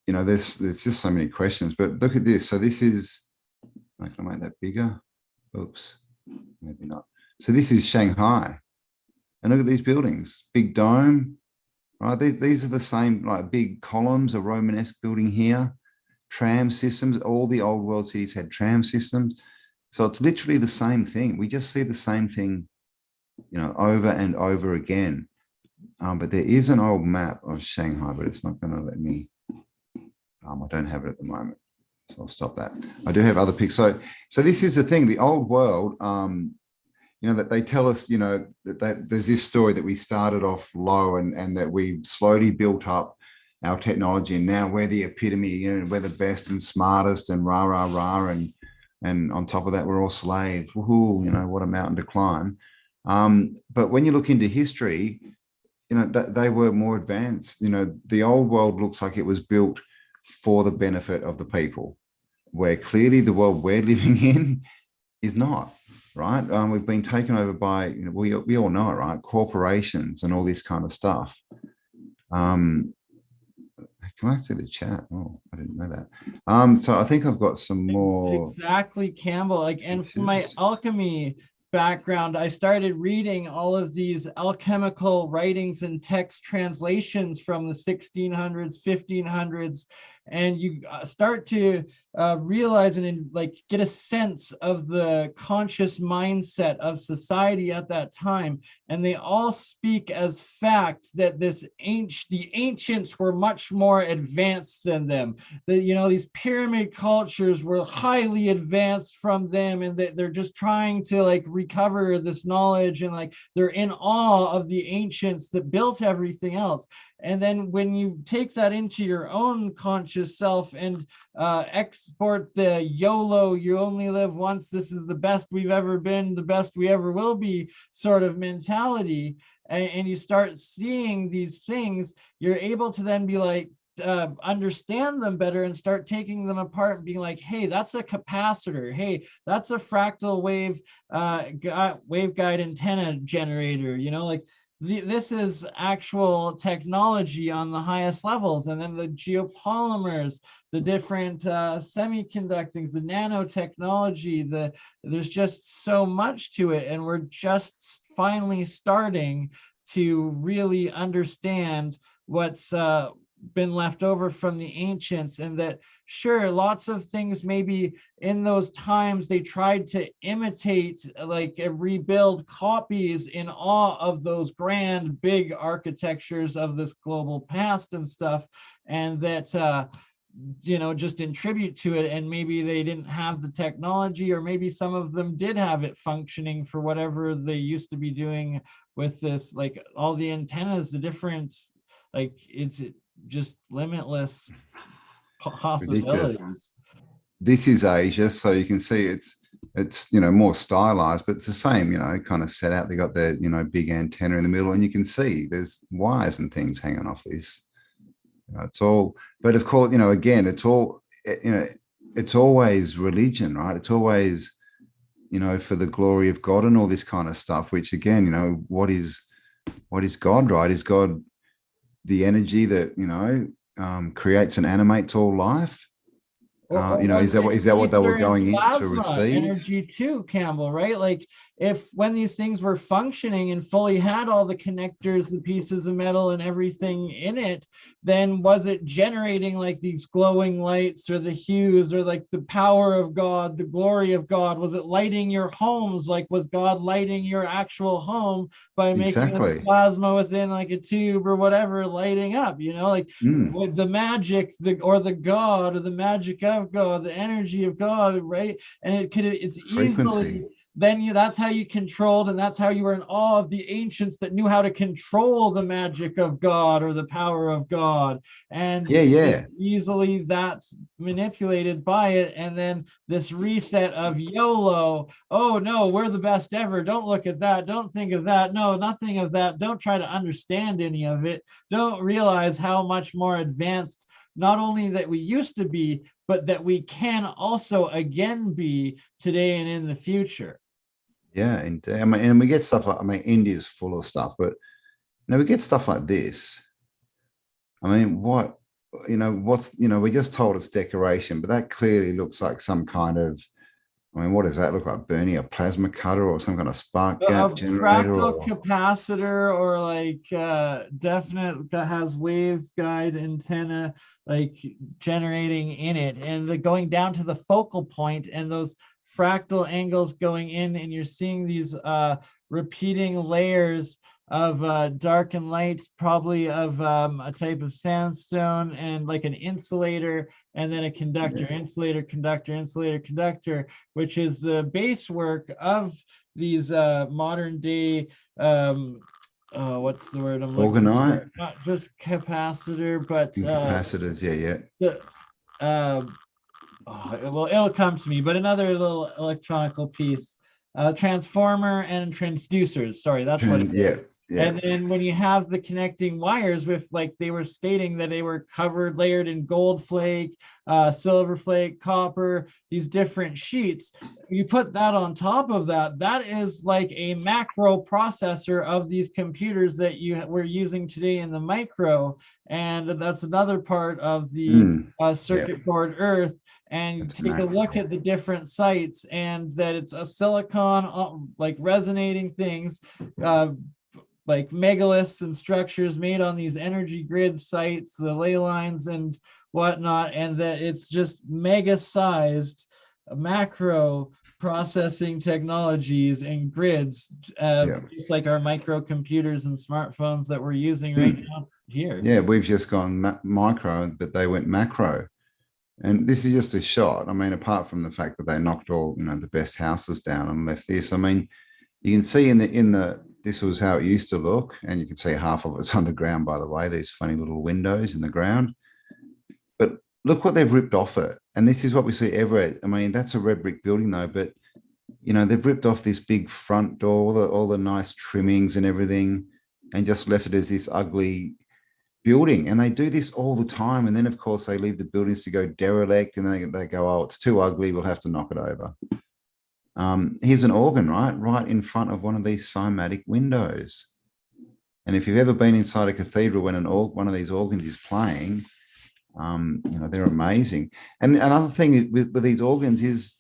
you know, there's just so many questions. But look at this. So this is, can I make that bigger? Oops, maybe not. So this is Shanghai, and look at these buildings, big dome, right? These are the same, like big columns, a Romanesque building here, tram systems. All the old world cities had tram systems. So it's literally the same thing. We just see the same thing, you know, over and over again. But there is an old map of Shanghai, but it's not going to let me. I don't have it at the moment, so I'll stop that. I do have other pics. So this is the thing. The old world, you know, that they tell us, you know, that there's this story that we started off low and that we slowly built up our technology, and now we're the epitome. You know, we're the best and smartest, and rah rah rah, and on top of that, we're all slaves. Woohoo! You know, what a mountain to climb. But when you look into history, you know, they were more advanced. You know, the old world looks like it was built for the benefit of the people, where clearly the world we're living in is not, right? We've been taken over by, you know, we all know it, right? Corporations and all this kind of stuff. Can I see the chat? Oh, I didn't know that. So I think I've got some more. Exactly, Campbell. Like, and for my alchemy background, I started reading all of these alchemical writings and text translations from the 1600s, 1500s, and you start to realize and like get a sense of the conscious mindset of society at that time. And they all speak as fact that the ancients were much more advanced than them. That, you know, these pyramid cultures were highly advanced from them, and they're just trying to like recover this knowledge, and like they're in awe of the ancients that built everything else. And then when you take that into your own conscious self and export the YOLO, you only live once, this is the best we've ever been, the best we ever will be sort of mentality, and you start seeing these things, you're able to then be like, understand them better and start taking them apart and being like, hey, that's a capacitor. Hey, that's a fractal wave waveguide antenna generator. You know, like this is actual technology on the highest levels. And then the geopolymers, the different semiconductors, the nanotechnology, there's just so much to it. And we're just finally starting to really understand what's been left over from the ancients. And that, sure, lots of things maybe in those times they tried to imitate, like rebuild copies in awe of those grand big architectures of this global past and stuff, and that you know, just in tribute to it. And maybe they didn't have the technology, or maybe some of them did have it functioning for whatever they used to be doing with this, like all the antennas, the different, like it's just limitless possibilities. Ridiculous. This is Asia, so you can see it's you know, more stylized, but it's the same, you know, kind of set out. They got their, you know, big antenna in the middle, and you can see there's wires and things hanging off this. You know, it's all, but of course, you know, again, it's all, you know, it's always religion, right? It's always, you know, for the glory of God and all this kind of stuff, which again, you know, what is God, right? Is God the energy that, you know, creates and animates all life? You know, is that what they were going in to receive? Energy too, Campbell, right? Like if when these things were functioning and fully had all the connectors, the pieces of metal and everything in it, then was it generating like these glowing lights or the hues or like the power of God, the glory of God? Was it lighting your homes? Like was God lighting your actual home by making the plasma within like a tube or whatever lighting up, you know, like with the magic, the God or the magic of God, the energy of God, right? And it's easily, then that's how you controlled, and that's how you were in awe of the ancients that knew how to control the magic of God or the power of God. And easily that's manipulated by it. And then this reset of YOLO, oh no, we're the best ever, don't look at that, don't think of that, no, nothing of that, don't try to understand any of it, don't realize how much more advanced not only that we used to be, but that we can also again be today and in the future. Yeah, indeed. I mean, and we get stuff like, I mean, India's full of stuff, but you know, we get stuff like this. I mean, what, you know, what's, you know, we just told it's decoration, but that clearly looks like some kind of, I mean, what does that look like? BurnEye, a plasma cutter or some kind of spark gap generator? Fractal capacitor, or like definite that has waveguide antenna like generating in it, and going down to the focal point and those fractal angles going in, and you're seeing these repeating layers of dark and light, probably of a type of sandstone, and like an insulator, and then a conductor, insulator, conductor, insulator, conductor, which is the base work of these modern day what's the word I'm looking for? Not just capacitor, but capacitors. It'll come to me, but another little electronical piece, transformer and transducers, sorry, that's what it is. And then when you have the connecting wires with, like they were stating that they were covered, layered in gold flake, silver flake, copper, these different sheets, you put that on top of that, that is like a macro processor of these computers that we're using today in the micro. And that's another part of the circuit board Earth. And take a look at the different sites, and that it's a silicon, like resonating things, like megaliths and structures made on these energy grid sites, the ley lines and whatnot, and that it's just mega sized macro processing technologies and grids, just like our microcomputers and smartphones that we're using right now here. Yeah, we've just gone micro, but they went macro. And this is just a shot. I mean, apart from the fact that they knocked all, you know, the best houses down and left this, I mean, you can see in the this was how it used to look. And you can see half of it's underground, by the way, these funny little windows in the ground. But look what they've ripped off it. And this is what we see everywhere. I mean, that's a red brick building though, but you know, they've ripped off this big front door, all the nice trimmings and everything, and just left it as this ugly building. And they do this all the time. And then of course they leave the buildings to go derelict, and they go, oh, it's too ugly, we'll have to knock it over. Here's an organ, right in front of one of these cymatic windows. And if you've ever been inside a cathedral when one of these organs is playing, you know, they're amazing. And another thing with these organs is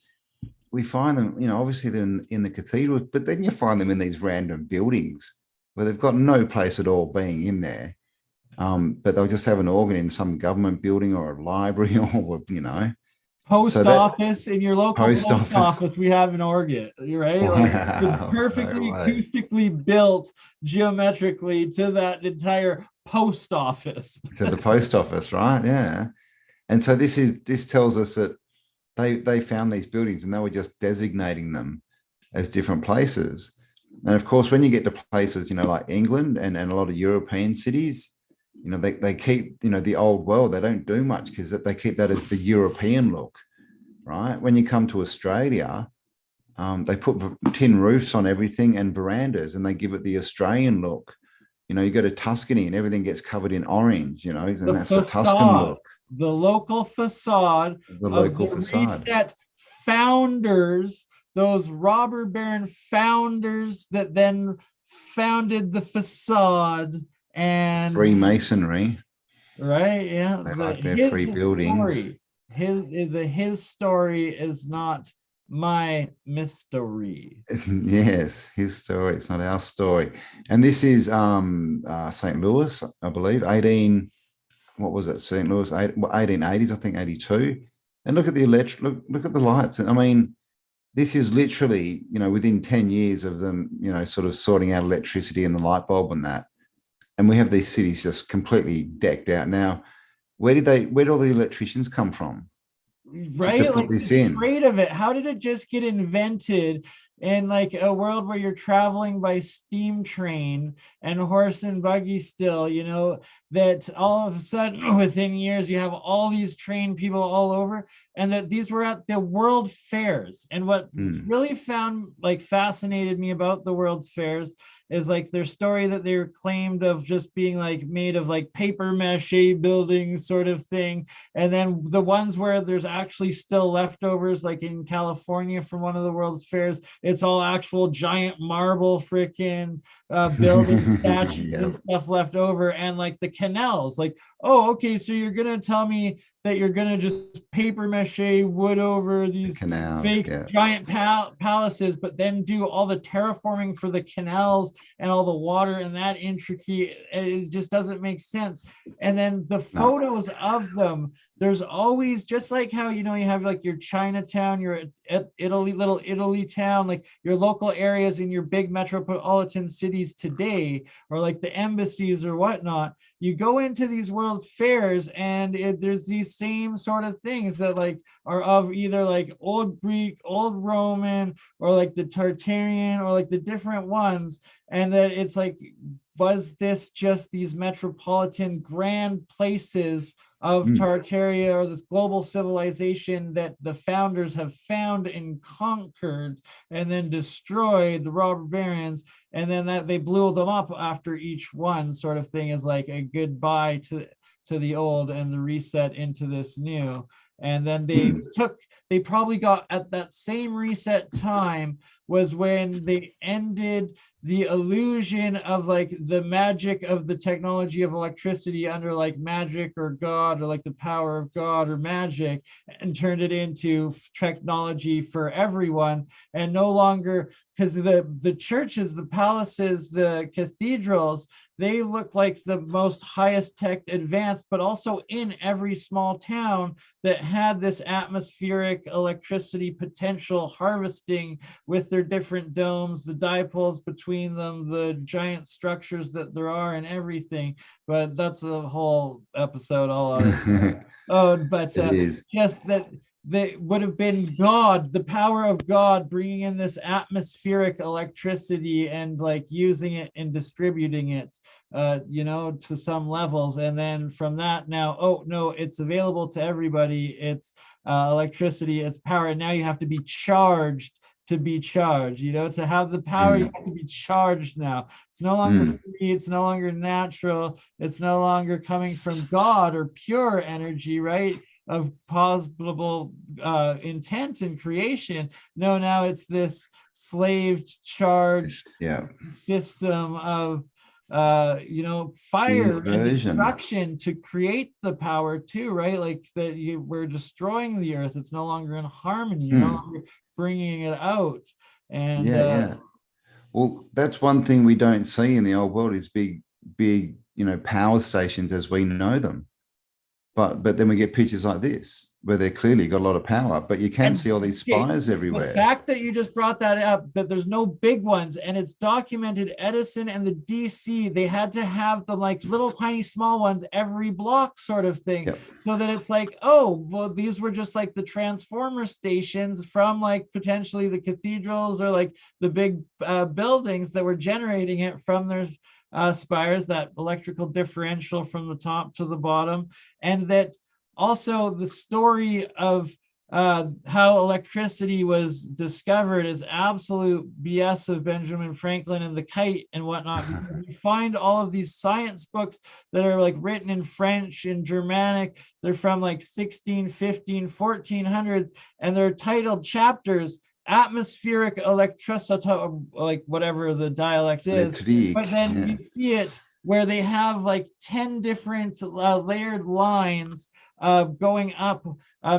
we find them, you know, obviously they're in the cathedral, but then you find them in these random buildings where they've got no place at all being in there. But they'll just have an organ in some government building or a library or, you know. Post office, in your local post office, we have an organ, right? Like it's perfectly acoustically built geometrically to that entire post office. To the post office, right? Yeah. And so this tells us that they found these buildings and they were just designating them as different places. And of course, when you get to places, you know, like England and a lot of European cities, you know, they keep, you know, the old world, they don't do much because they keep that as the European look, right? When you come to Australia, they put tin roofs on everything and verandas, and they give it the Australian look. You know, you go to Tuscany and everything gets covered in orange, you know, and that's the Tuscan look. The local facade, reset founders, those robber baron founders that then founded the facade. And Freemasonry, right? Yeah, they like their free buildings. His story is not my mystery. Yes, his story. It's not our story. And this is St. Louis, I believe, what was it? St. Louis, 1880s, I think 82. And look at the look at the lights. I mean, this is literally, you know, within 10 years of them, you know, sort of sorting out electricity and the light bulb and that. And we have these cities just completely decked out. Now, where did all the electricians come from? Right, to like the trade of it. How did it just get invented in like a world where you're traveling by steam train and horse and buggy still, you know, that all of a sudden within years you have all these trained people all over, and that these were at the world fairs. And what really fascinated me about the world's fairs is like their story that they were claimed of just being like made of like paper mache buildings sort of thing. And then the ones where there's actually still leftovers, like in California from one of the world's fairs, it's all actual giant marble freaking building statues and stuff left over. And like the canals, like, oh, okay, so you're gonna tell me that you're gonna just paper mache wood over these canals, fake giant palaces, but then do all the terraforming for the canals and all the water and that intricate, it just doesn't make sense. And then the photos of them, there's always, just like how, you know, you have like your Chinatown, your little Italy town, like your local areas in your big metropolitan cities today, or like the embassies or whatnot. You go into these world fairs and there's these same sort of things that like are of either like old Greek, old Roman, or like the Tartarian, or like the different ones. And that it's like, was this just these metropolitan grand places of Tartaria, or this global civilization that the founders have found and conquered and then destroyed, the robber barons, and then that they blew them up after each one, sort of thing, is like a goodbye to the old and the reset into this new. And then they probably got at that same reset time was when they ended the illusion of like the magic of the technology of electricity under like magic or God, or like the power of God or magic, and turned it into technology for everyone. And no longer, because the churches, the palaces, the cathedrals, they look like the most highest tech advanced, but also in every small town that had this atmospheric electricity potential harvesting with their different domes, the dipoles between them, the giant structures that there are and everything. But that's a whole episode all on it. But just that that would have been God, the power of God, bringing in this atmospheric electricity and like using it and distributing it, you know, to some levels. And then from that now, oh no, it's available to everybody. It's electricity, it's power. And now you have to be charged to be charged, you know, to have the power, you have to be charged now. It's no longer free, it's no longer natural, it's no longer coming from God or pure energy, right? Of possible intent and creation. No, now it's this slaved charged system of you know, fire and destruction to create the power too, right? Like that we're destroying the earth. It's no longer in harmony. You're no longer bringing it out. And well, that's one thing we don't see in the old world is big, you know, power stations as we know them. But then we get pictures like this where they clearly got a lot of power, but you can see all these spires everywhere. The fact that you just brought that up, that there's no big ones, and it's documented Edison and the DC, they had to have the like little tiny small ones every block sort of thing. So that it's like, oh, well, these were just like the transformer stations from like potentially the cathedrals or like the big buildings that were generating it from their spires, that electrical differential from the top to the bottom. And that also the story of how electricity was discovered is absolute BS of Benjamin Franklin and the kite and whatnot. You find all of these science books that are like written in French and Germanic. They're from like 16, 15, 1400s, and they're titled chapters atmospheric electricity, like whatever the dialect is. But then you see it where they have like 10 different layered lines going up,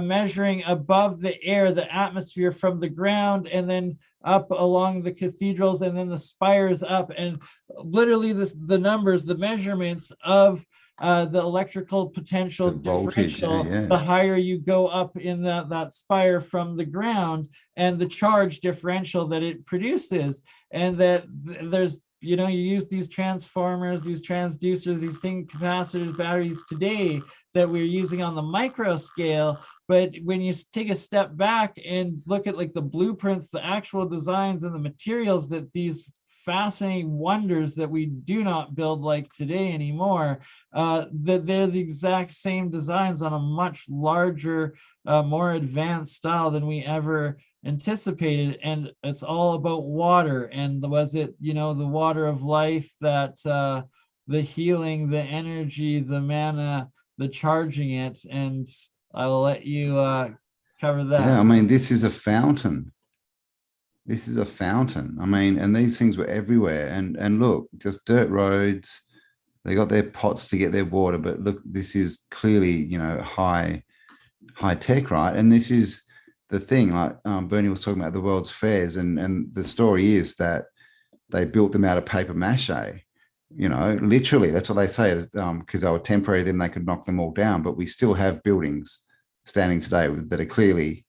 measuring above the air, the atmosphere from the ground, and then up along the cathedrals, and then the spires up, and literally the numbers, the measurements of the electrical potential differential, the higher you go up in that spire from the ground, and the charge differential that it produces. And that there's, you know, you use these transformers, these transducers, these capacitors, batteries today that we're using on the micro scale. But when you take a step back and look at like the blueprints, the actual designs and the materials that these fascinating wonders that we do not build like today anymore, that they're the exact same designs on a much larger, more advanced style than we ever anticipated. And it's all about water. And was it, you know, the water of life, that the healing, the energy, the mana, the charging it? And I will let you cover that. Yeah, I mean, this is a fountain. This is a fountain. I mean, and these things were everywhere. And look, just dirt roads. They got their pots to get their water, but look, this is clearly, you know, high tech, right? And this is the thing, like Bernie was talking about the world's fairs, and the story is that they built them out of paper mache. You know, literally, that's what they say, because they were temporary, then they could knock them all down. But we still have buildings standing today that are clearly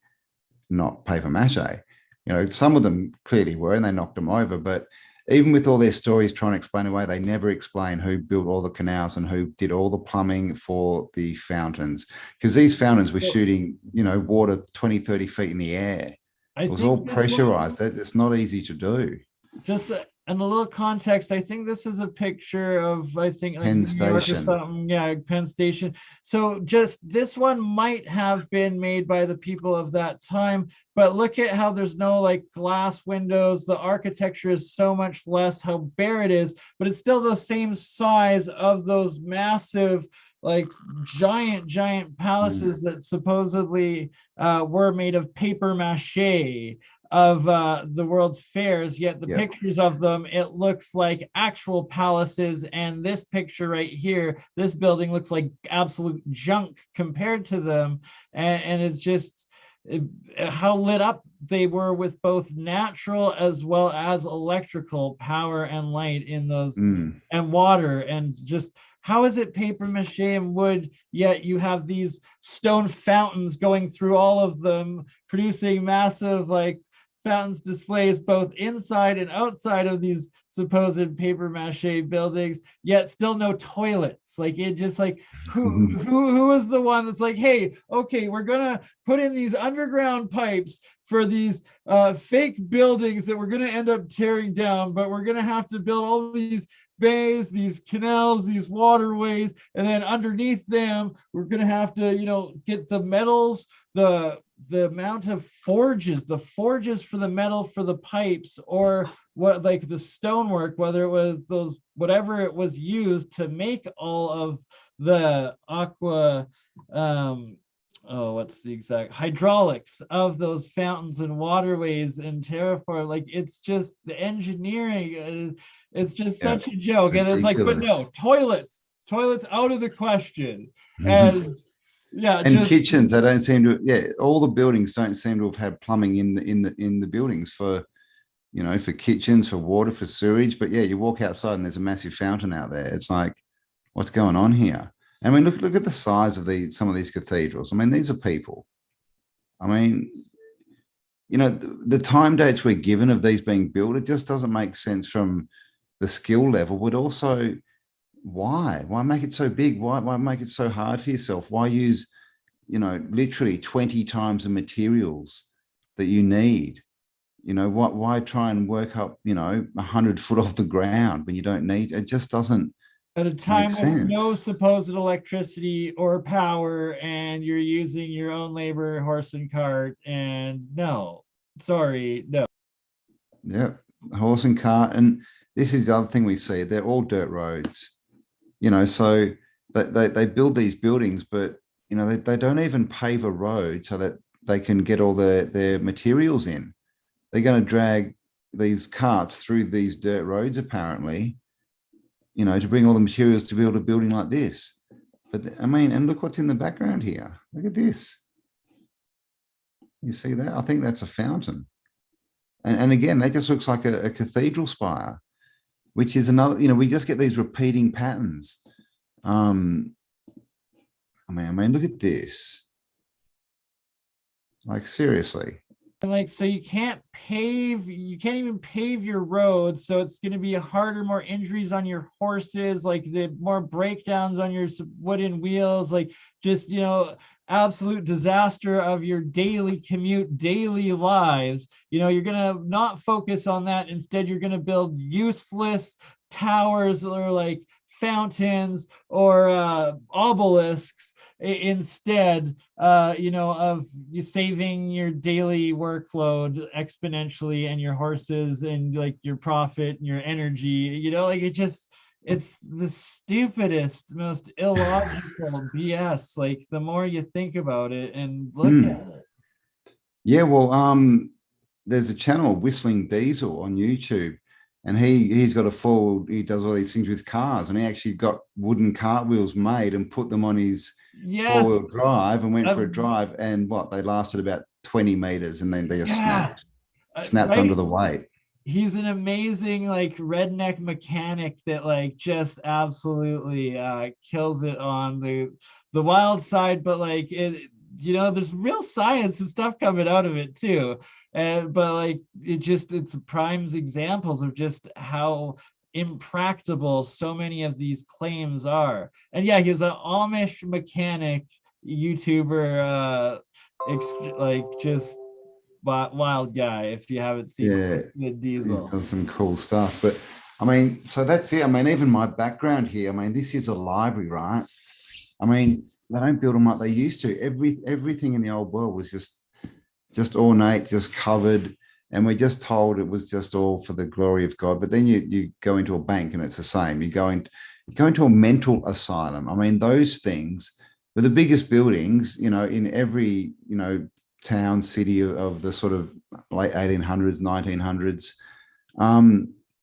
not paper mache. You know, some of them clearly were, and they knocked them over. But even with all their stories trying to explain away, they never explain who built all the canals and who did all the plumbing for the fountains. Because these fountains were shooting, you know, water 20, 30 feet in the air. It was all pressurized. It's not easy to do. Just and a little context, I think this is a picture of, I think, like Penn New York Station. or something. Yeah, Penn Station. So just this one might have been made by the people of that time, but look at how there's no like glass windows. The architecture is so much less, how bare it is, but it's still the same size of those massive, like giant palaces that supposedly were made of paper mache of the World's Fairs, yet the pictures of them, it looks like actual palaces. And this picture right here, this building looks like absolute junk compared to them. And it's just how lit up they were with both natural as well as electrical power and light in those, and water, and just how is it paper mache and wood, yet you have these stone fountains going through all of them, producing massive like fountains displays both inside and outside of these supposed paper mache buildings, yet still no toilets. Like it just like who was the one that's like, hey, okay, we're gonna put in these underground pipes for these fake buildings that we're gonna end up tearing down, but we're gonna have to build all these bays, these canals, these waterways, and then underneath them, we're gonna have to, you know, get the metals, the amount of forges, the forges for the metal for the pipes, or what, like the stonework, whether it was those, whatever it was used to make all of the aqua, oh, what's the exact hydraulics of those fountains and waterways and terraform. Like it's just the engineering. It's just such a joke. And it's like, but no, toilets out of the question. And yeah, and just kitchens, they don't seem to, yeah, all the buildings don't seem to have had plumbing in the buildings for, you know, for kitchens, for water, for sewage. But yeah, you walk outside and there's a massive fountain out there. It's like, what's going on here? I mean, look at the size of some of these cathedrals. I mean, these are people. I mean, you know, the time dates we're given of these being built, it just doesn't make sense from the skill level, but also why make it so big? Why make it so hard for yourself? Why use, you know, literally 20 times the materials that you need? You know, why try and work up, you know, 100 foot off the ground when you don't need it? Just doesn't. At a time with no supposed electricity or power, and you're using your own labor, horse and cart, and no, sorry, no. Yeah, horse and cart. And this is the other thing we see, they're all dirt roads, you know, so they build these buildings, but, you know, they don't even pave a road so that they can get all their materials in. They're going to drag these carts through these dirt roads, apparently, you know, to bring all the materials to build a building like this. But I mean, and look what's in the background here. Look at this. You see that? I think that's a fountain. And again, that just looks like a cathedral spire, which is another, you know, we just get these repeating patterns. I mean, look at this. Like, seriously. Like, so you can't even pave your roads, so it's going to be harder, more injuries on your horses, like the more breakdowns on your wooden wheels, like just, you know, absolute disaster of your daily commute, daily lives. You know, you're going to not focus on that. Instead, you're going to build useless towers or like fountains or obelisks instead, you know, of you saving your daily workload exponentially and your horses and like your profit and your energy, you know, like it's the stupidest, most illogical BS. Like the more you think about it and look at it. Yeah, well, there's a channel, Whistling Diesel, on YouTube, and he's got he does all these things with cars, and he actually got wooden cartwheels made and put them on his four-wheel drive and went for a drive, and they lasted about 20 meters, and then they just snapped right? Under the weight. He's an amazing like redneck mechanic that like just absolutely kills it on the wild side, but like it, you know, there's real science and stuff coming out of it too. But like it's prime examples of just how impractical so many of these claims are. And yeah, he's an Amish mechanic YouTuber, like just wild guy. If you haven't seen the Diesel, he's done some cool stuff. But I mean, so that's it. I mean, even my background here, I mean, this is a library, right? I mean, they don't build them like they used to. Everything in the old world was just ornate, just covered, and we're just told it was just all for the glory of God. But then you go into a bank and it's the same. You go into a mental asylum. I mean, those things were the biggest buildings, you know, in every, you know, town, city of the sort of late 1800s, 1900s,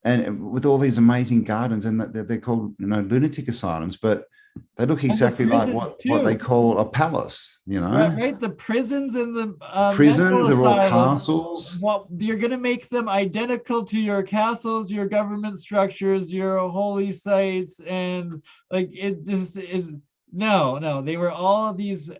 and with all these amazing gardens, and they're called, you know, lunatic asylums, but they look exactly like what they call a palace, you know. Right. The prisons and the prisons are all castles. What you're going to make them identical to your castles, your government structures, your holy sites, and like no, they were all of these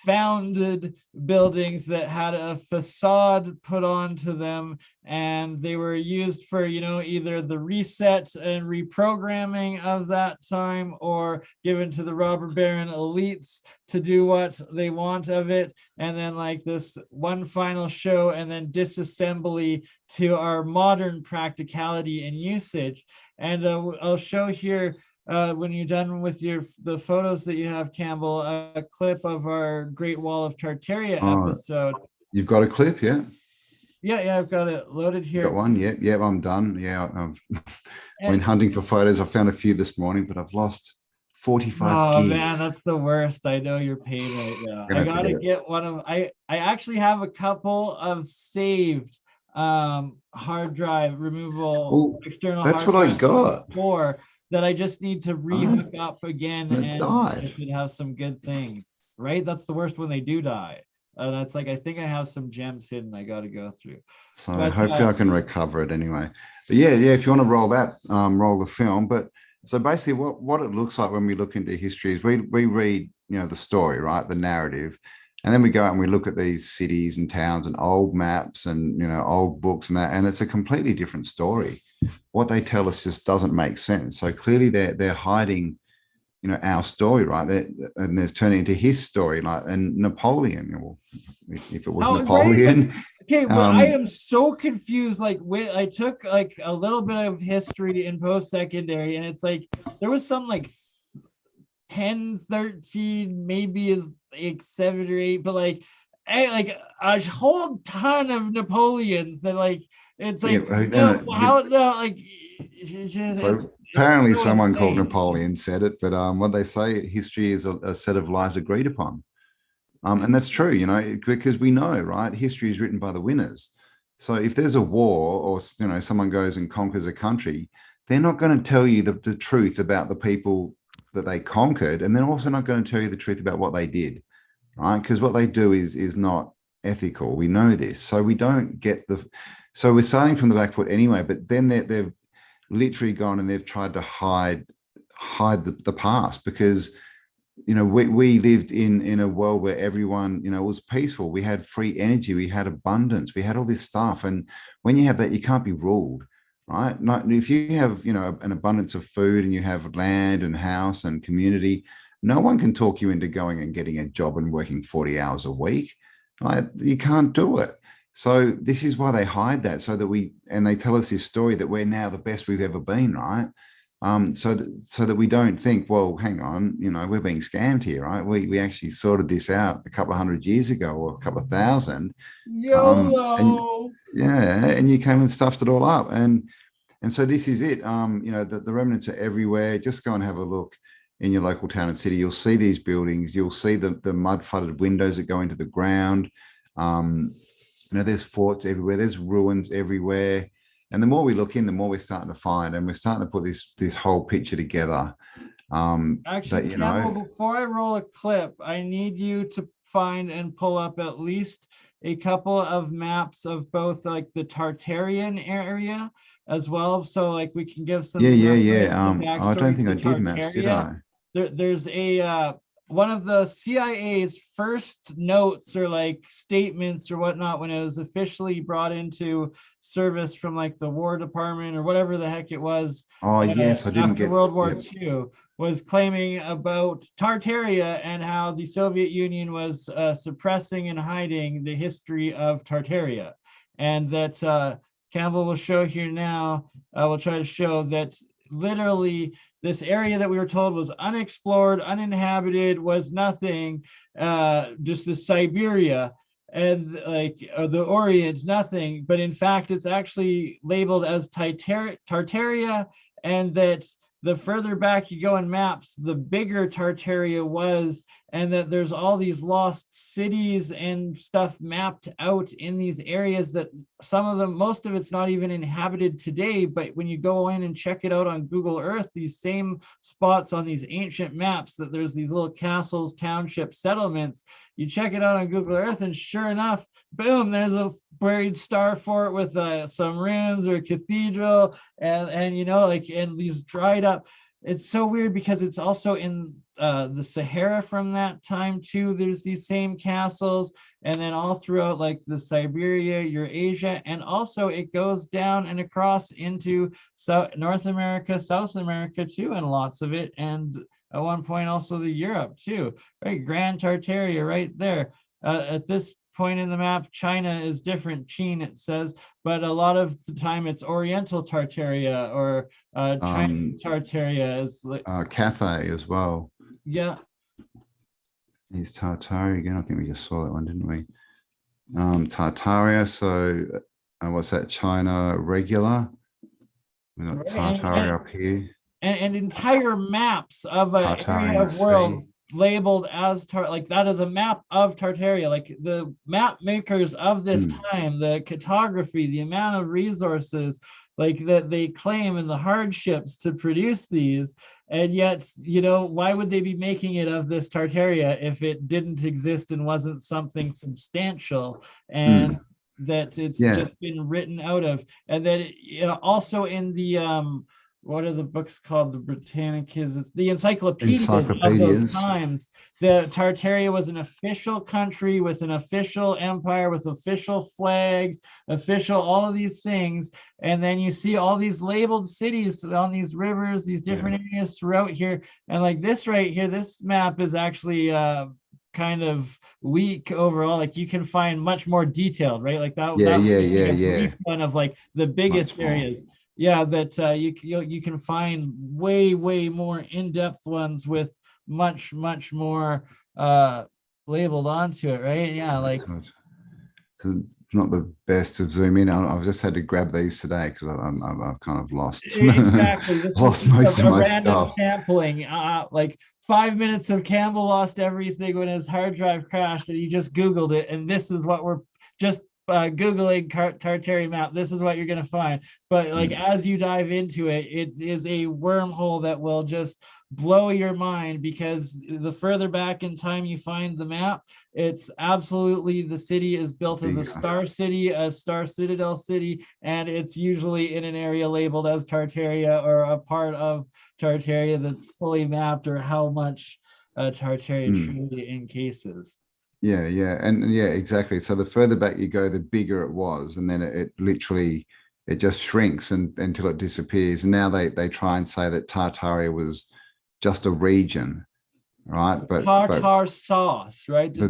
founded buildings that had a facade put onto them, and they were used for, you know, either the reset and reprogramming of that time, or given to the robber baron elites to do what they want of it, and then like this one final show and then disassembly to our modern practicality and usage. And I'll show here, when you're done with the photos that you have, Campbell, a clip of our Great Wall of Tartaria episode. You've got a clip, yeah? Yeah, I've got it loaded here. You got one? Yep, I'm done. Yeah, I've been hunting for photos. I found a few this morning, but I've lost 45 gigs. Man, that's the worst. I know you're paid right now. I gotta get one of, I actually have a couple of saved hard drive removal, external that's hard what drive I got. For that I just need to re-hook up again, and it should have some good things, right? That's the worst when they do die. That's like, I think I have some gems hidden I got to go through. So hopefully I can recover it anyway. But yeah, if you want to roll that, roll the film. But so basically what it looks like when we look into history is we read, you know, the story, right? The narrative. And then we go out and we look at these cities and towns and old maps and, you know, old books and that, and it's a completely different story. What they tell us just doesn't make sense. So clearly they're hiding, you know, our story, right? And they're turning into his story, like, and Napoleon. Well, if it was Napoleon. Right? Okay, well, I am so confused. Like, I took like a little bit of history in post-secondary, and it's like there was some like 10, 13, maybe is like 7 or 8, but like a whole ton of Napoleons that like, it's like, apparently someone called Napoleon said it, but what they say, history is a set of lives agreed upon. And that's true, you know, because we know, right? History is written by the winners. So if there's a war, or, you know, someone goes and conquers a country, they're not going to tell you the truth about the people that they conquered, and they're also not going to tell you the truth about what they did, right? Because what they do is not ethical. We know this, so we don't get so we're starting from the back foot anyway. But then they've literally gone and they've tried to hide the past, because, you know, we lived in a world where everyone, you know, was peaceful. We had free energy, we had abundance, we had all this stuff, and when you have that, you can't be ruled. Right? Not if you have, you know, an abundance of food and you have land and house and community, no one can talk you into going and getting a job and working 40 hours a week. Right? You can't do it. So this is why they hide that, so that and they tell us this story that we're now the best we've ever been, right? So that we don't think, well, hang on, you know, we're being scammed here, right? We actually sorted this out a couple of 100 years ago, or a couple of thousand. YOLO. And you came and stuffed it all up. And so this is it. You know, the remnants are everywhere. Just go and have a look in your local town and city. You'll see these buildings. You'll see the mud flooded windows that go into the ground. You know, there's forts everywhere. There's ruins everywhere. And the more we look in, the more we're starting to find, and we're starting to put this whole picture together. Actually, you know, before I roll a clip, I need you to find and pull up at least a couple of maps of both like the Tartarian area as well, so like we can give some. I don't think I did maps, did I? There's a one of the CIA's first notes or like statements or whatnot, when it was officially brought into service from like the War Department or whatever the heck it was. Oh yes, I didn't get World War II, was claiming about Tartaria and how the Soviet Union was suppressing and hiding the history of Tartaria, and that Campbell will show here now. We'll try to show that literally this area that we were told was unexplored, uninhabited, was nothing, just the Siberia and like the Orient, nothing. But in fact, it's actually labeled as Tartaria, and that the further back you go in maps, the bigger Tartaria was, and that there's all these lost cities and stuff mapped out in these areas that some of them, most of it's not even inhabited today. But when you go in and check it out on Google Earth, these same spots on these ancient maps, that there's these little castles, townships, settlements, you check it out on Google Earth, and sure enough, boom, there's a buried star fort with some ruins or cathedral, and you know, like, and these dried up it's so weird because it's also in the Sahara from that time too. There's these same castles, and then all throughout like the Siberia, Eurasia, and also it goes down and across into North America, South America too, and lots of it, and at one point also the Europe too, right? Grand Tartaria right there. At this point in the map, China is different, Qin it says, but a lot of the time it's Oriental Tartaria or China Tartaria is like Cathay as well. yeah. He's Tartaria again. I think we just saw that one, didn't we? Tartaria. So what's that? China regular. We got Tartaria up here. And entire maps of an area of world labeled as like that is a map of Tartaria. Like the map makers of this time, the cartography, the amount of resources like that they claim and the hardships to produce these, and yet, you know, why would they be making it of this Tartaria if it didn't exist and wasn't something substantial, and that it's just been written out of, and that it, also in the what are the books called? The Britannicas, it's the encyclopedias of those times. The Tartaria was an official country with an official empire, with official flags, official, all of these things. And then you see all these labeled cities on these rivers, these different areas throughout here. And like this right here, this map is actually kind of weak overall. Like you can find much more detailed, right? Like that brief one of like the biggest areas. Yeah, that you can find way more in-depth ones with much more labeled onto it, right? Yeah, like it's not the best to zoom in. I've just had to grab these today because I've kind of lost exactly lost most of my stuff. Sampling, like 5 minutes of Campbell lost everything when his hard drive crashed, and he just Googled it, and this is what we're just Googling Tartarian map. This is what you're going to find. But like as you dive into it, it is a wormhole that will just blow your mind, because the further back in time you find the map, it's absolutely, the city is built as a star city, a star citadel city, and it's usually in an area labeled as Tartaria or a part of Tartaria that's fully mapped, or how much Tartaria truly encases. Yeah, exactly. So the further back you go, the bigger it was, and then it literally it just shrinks until it disappears. And now they try and say that Tartaria was just a region, right? But tartar sauce, right? The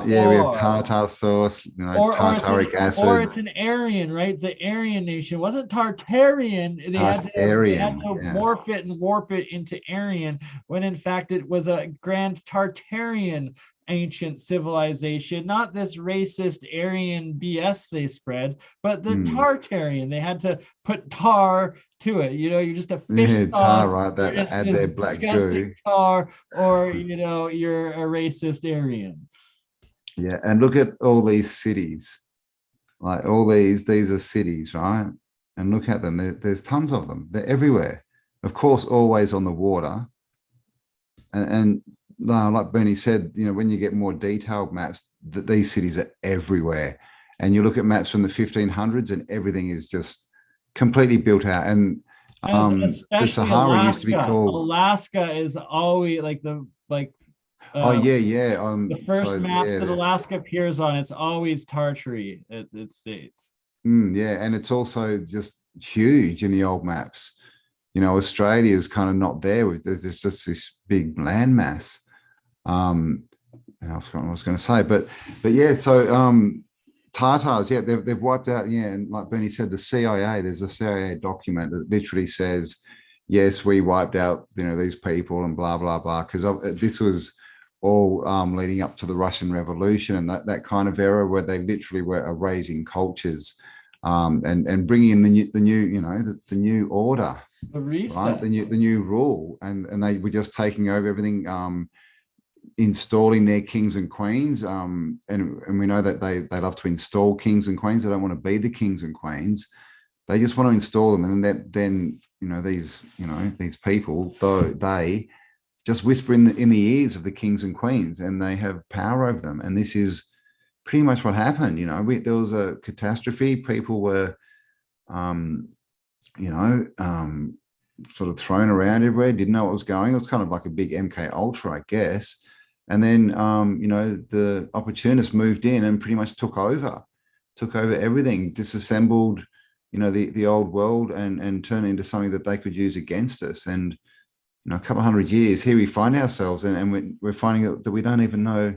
we have tartar sauce, you know, tartaric acid. Or it's an Aryan, right? The Aryan nation wasn't Tartarian. They had to morph it and warp it into Aryan, when in fact it was a grand Tartarian ancient civilization, not this racist Aryan BS they spread, but the Tartarian. They had to put tar to it. You know, you're just a fish sauce, right? That add their black goo. Tar, or you know, you're a racist Aryan. Yeah, and look at all these cities. Like all these are cities, right? And look at them. There's tons of them. They're everywhere. Of course, always on the water. And like BurnEye said, you know, when you get more detailed maps, these cities are everywhere. And you look at maps from the 1500s, and everything is just completely built out. And the Sahara Alaska used to be called Alaska. Is always like the the first maps that Alaska appears on, it's always Tartary. It states. Yeah, and it's also just huge in the old maps. You know, Australia is kind of not there. There's just this big landmass. And I've forgotten what I was going to say, but yeah. So Tartars, yeah, they've wiped out. Yeah, and like BurnEye said, the CIA. There's a CIA document that literally says, yes, we wiped out, you know, these people and blah blah blah. Because this was all leading up to the Russian Revolution and that kind of era, where they literally were erasing cultures and bringing in the new you know, the new order. The reset. Right, the new rule, and they were just taking over everything, installing their kings and queens, and we know that they love to install kings and queens. They don't want to be the kings and queens. They just want to install them, and then you know, these people, though, they just whisper in the ears of the kings and queens, and they have power over them. And this is pretty much what happened. You know, there was a catastrophe. People were sort of thrown around everywhere, didn't know what was going. It was kind of like a big MK Ultra, I guess. And then, you know, the opportunists moved in and pretty much took over everything, disassembled, you know, the old world and turned it into something that they could use against us. And, you know, a couple of 100 years, here we find ourselves and we're finding that we don't even know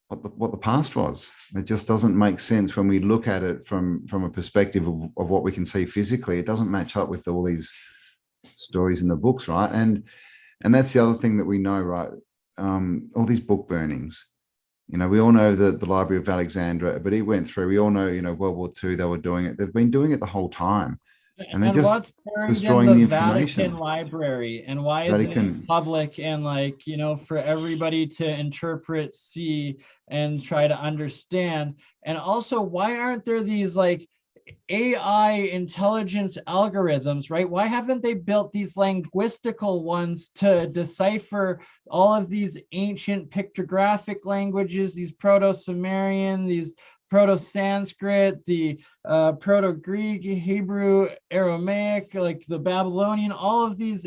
what the past was. It just doesn't make sense when we look at it from a perspective of what we can see physically. It doesn't match up with all these stories in the books, right? And that's the other thing that we know, right? All these book burnings, you know, we all know that the Library of Alexandria, but it went through, we all know, you know, World War II, they were doing it. They've been doing it the whole time. And they're just what's burned destroying in the the information. Vatican Library, and why is it public and, like, you know, for everybody to interpret, see, and try to understand? And also, why aren't there these like AI intelligence algorithms, right? Why haven't they built these linguistical ones to decipher all of these ancient pictographic languages, these Proto-Sumerian, these Proto-Sanskrit, the Proto-Greek, Hebrew, Aramaic, like the Babylonian, all of these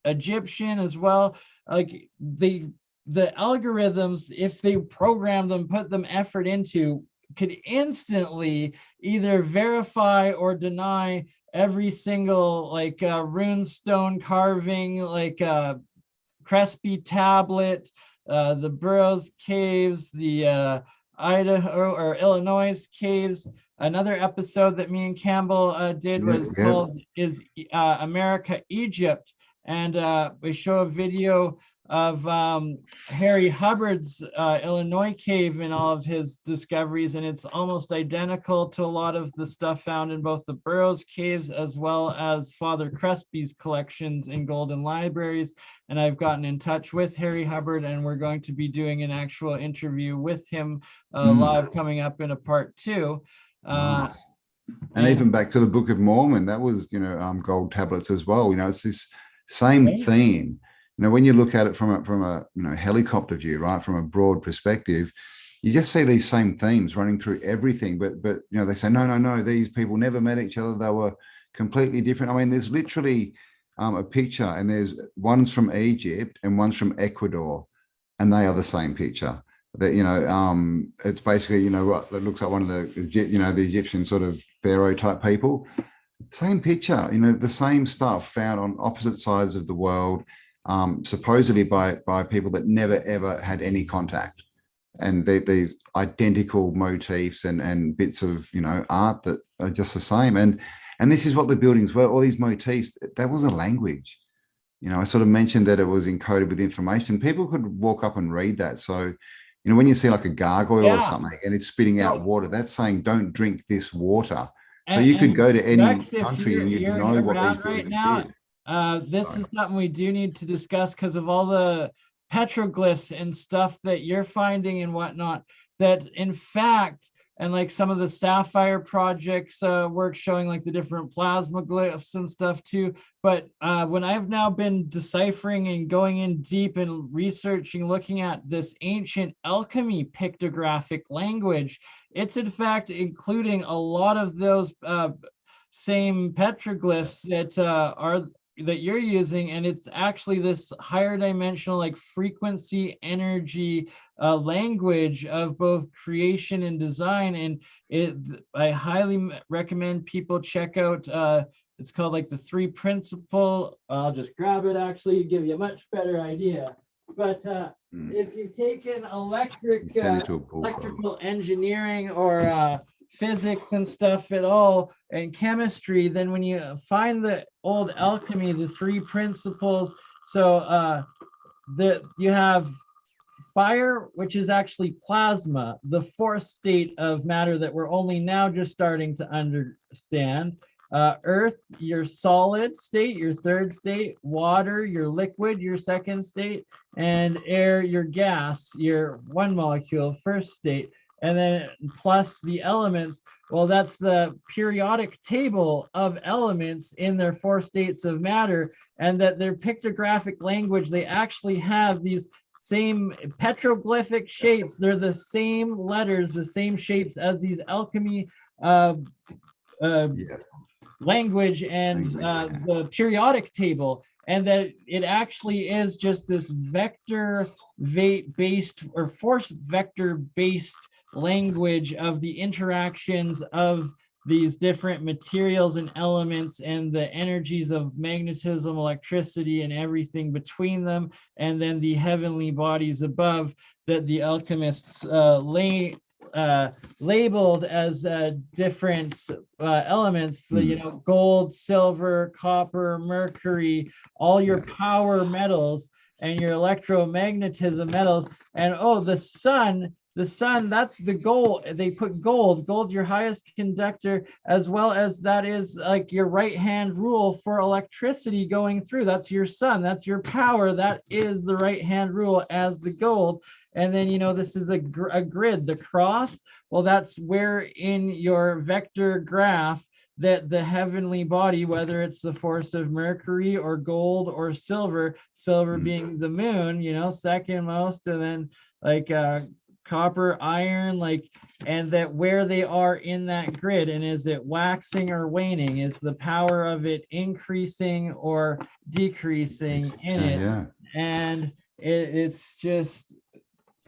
Egyptian as well. Like the algorithms, if they program them, put them effort into, could instantly either verify or deny every single like runestone carving, like Crespi tablet, the Burroughs caves, the Idaho or Illinois caves. Another episode that me and Campbell did was called Is America Egypt? And we show a video of Harry Hubbard's Illinois cave and all of his discoveries, and it's almost identical to a lot of the stuff found in both the Burroughs caves as well as Father Crespi's collections in Golden Libraries. And I've gotten in touch with Harry Hubbard, and we're going to be doing an actual interview with him live coming up in a part 2. Nice. And even back to the Book of Mormon, that was, you know, gold tablets as well. You know, it's this same theme. You know, when you look at it from a you know, helicopter view, right, from a broad perspective, you just see these same themes running through everything. But you know, they say no, these people never met each other. They were completely different. I mean, there's literally a picture, and there's one's from Egypt and one's from Ecuador, and they are the same picture. That, you know, it's basically, you know, what it looks like one of the, you know, the Egyptian sort of pharaoh type people. Same picture, you know, the same stuff found on opposite sides of the world. Supposedly by people that never ever had any contact, and these identical motifs and bits of, you know, art that are just the same. And this is what the buildings were. All these motifs, that was a language. You know, I sort of mentioned that it was encoded with information. People could walk up and read that. So, you know, when you see like a gargoyle or something and it's spitting out water, that's saying don't drink this water. So you could go to any country and you'd know what these buildings did. This is something we do need to discuss because of all the petroglyphs and stuff that you're finding and whatnot, that in fact, and like some of the Sapphire projects work showing like the different plasma glyphs and stuff too. But when I've now been deciphering and going in deep and researching, looking at this ancient alchemy pictographic language, it's in fact including a lot of those same petroglyphs that you're using, and it's actually this higher dimensional, like frequency energy language of both creation and design. And I highly recommend people check out, it's called like the 3 principle. I'll just grab it actually to give you a much better idea. But if you take an electrical engineering or physics and stuff at all, and chemistry, then when you find the old alchemy, the 3 principles, so you have fire, which is actually plasma, the 4th state of matter that we're only now just starting to understand. Earth, your solid state, your 3rd state. Water, your liquid, your 2nd state. And air, your gas, your 1 molecule, 1st state. And then plus the elements, well, that's the periodic table of elements in their 4 states of matter, and that their pictographic language, they actually have these same petroglyphic shapes. They're the same letters, the same shapes as these alchemy language and the periodic table, and that it actually is just this vector-based or force vector-based language of the interactions of these different materials and elements and the energies of magnetism, electricity, and everything between them, and then the heavenly bodies above that the alchemists labeled as different elements, gold, silver, copper, mercury, all your power metals and your electromagnetism metals. And the sun, that's the gold. They put gold, your highest conductor, as well as that is like your right hand rule for electricity going through. That's your sun, that's your power. That is the right hand rule as the gold. And then, this is a grid, the cross. Well, that's where in your vector graph that the heavenly body, whether it's the force of Mercury or gold or silver being the moon, second most, and then like copper, iron, and that where they are in that grid, and is it waxing or waning? Is the power of it increasing or decreasing in it? Yeah. And it's just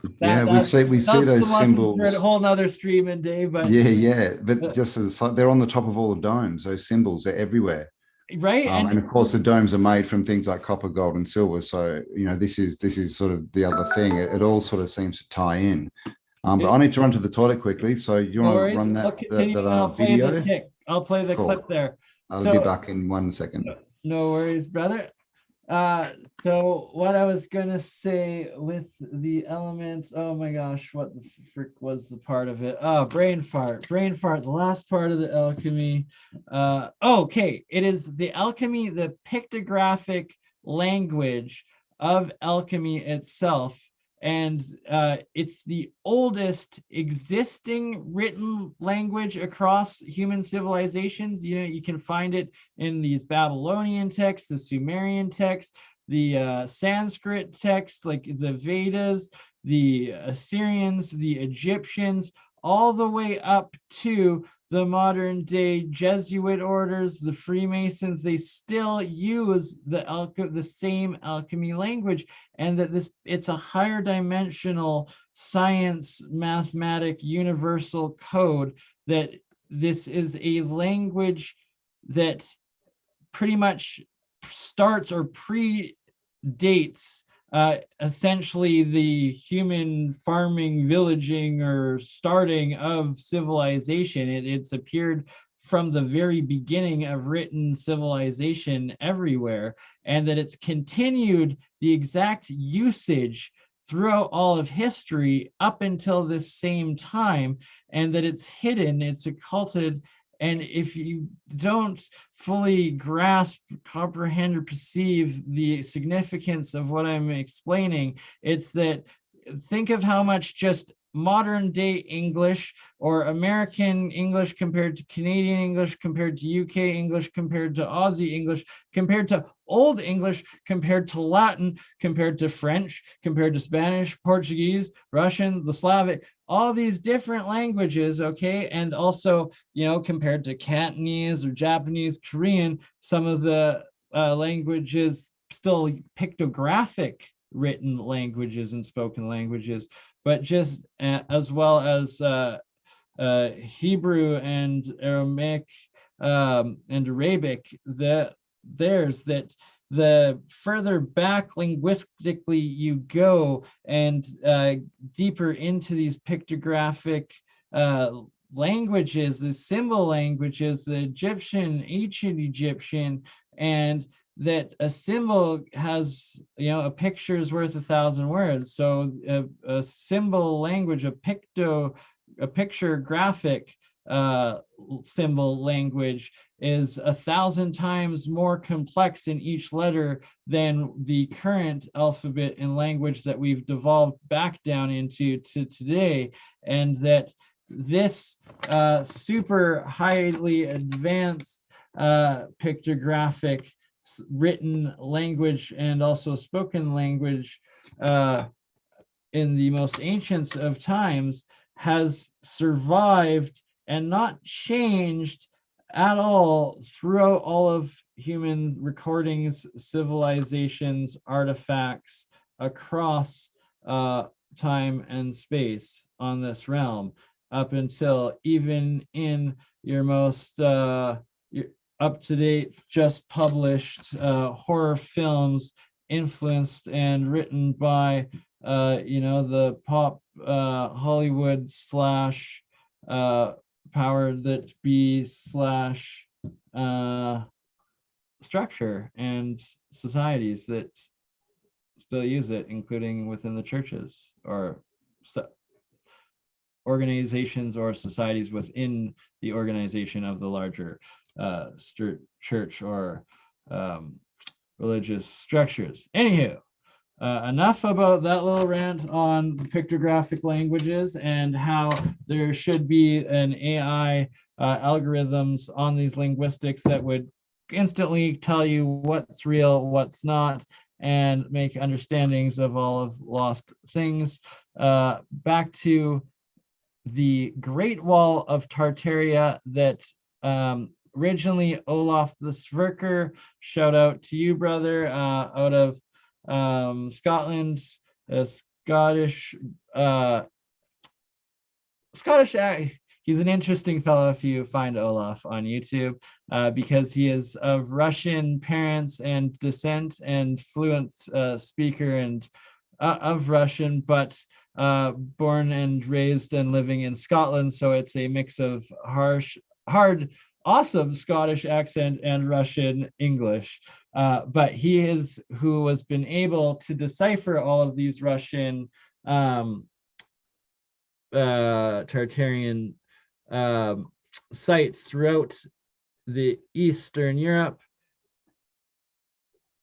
we see those symbols. For a whole nother stream and day, but but just as they're on the top of all the domes, those symbols are everywhere. Right. And of course the domes are made from things like copper, gold, and silver. So this is sort of the other thing. It all sort of seems to tie in. But I need to run to the toilet quickly. So you want to run that video? I'll play the clip there. I'll be back in 1 second. No worries, brother. So what I was gonna say with the elements, oh my gosh, what the frick was the part of it? Brain fart, the last part of the alchemy. Okay, it is the alchemy, the pictographic language of alchemy itself. And it's the oldest existing written language across human civilizations. You can find it in these Babylonian texts, the Sumerian texts, the Sanskrit texts, like the Vedas, the Assyrians, the Egyptians, all the way up to the modern day Jesuit orders, the Freemasons. They still use the same alchemy language, and that it's a higher dimensional science, mathematic, universal code, that this is a language that pretty much starts or predates essentially the human farming, villaging, or starting of civilization. It's appeared from the very beginning of written civilization everywhere, and that it's continued the exact usage throughout all of history up until this same time, and that it's hidden, it's occulted. And if you don't fully grasp, comprehend, or perceive the significance of what I'm explaining, it's that think of how much just modern day English or American English compared to Canadian English, compared to UK English, compared to Aussie English, compared to Old English, compared to Latin, compared to French, compared to Spanish, Portuguese, Russian, the Slavic, all these different languages, okay? And also, compared to Cantonese or Japanese, Korean, some of the languages still pictographic written languages and spoken languages, but just as well as Hebrew and Aramaic and Arabic, there's that the further back linguistically you go and deeper into these pictographic languages, the symbol languages, the Egyptian, ancient Egyptian, and that a symbol has, a picture is worth 1,000 words. So a symbol language, a picture graphic symbol language is 1,000 times more complex in each letter than the current alphabet and language that we've devolved back down into today. And that this super highly advanced pictographic written language and also spoken language in the most ancient of times has survived and not changed at all throughout all of human recordings, civilizations, artifacts across time and space on this realm, up until even in your most your up-to-date, just published horror films influenced and written by the pop Hollywood slash power that be slash structure and societies that still use it, including within the churches or organizations or societies within the organization of the larger church or religious structures. Anywho, enough about that little rant on the pictographic languages and how there should be an AI algorithms on these linguistics that would instantly tell you what's real, what's not, and make understandings of all of lost things. Back to the Great Wall of Tartaria that originally Olaf the Sverker, shout out to you, brother, out of Scotland, a Scottish he's an interesting fellow if you find Olaf on YouTube, because he is of Russian parents and descent and fluent speaker and of Russian, but born and raised and living in Scotland. So it's a mix of hard, awesome Scottish accent and Russian English. But he is who has been able to decipher all of these Russian Tartarian sites throughout the Eastern Europe.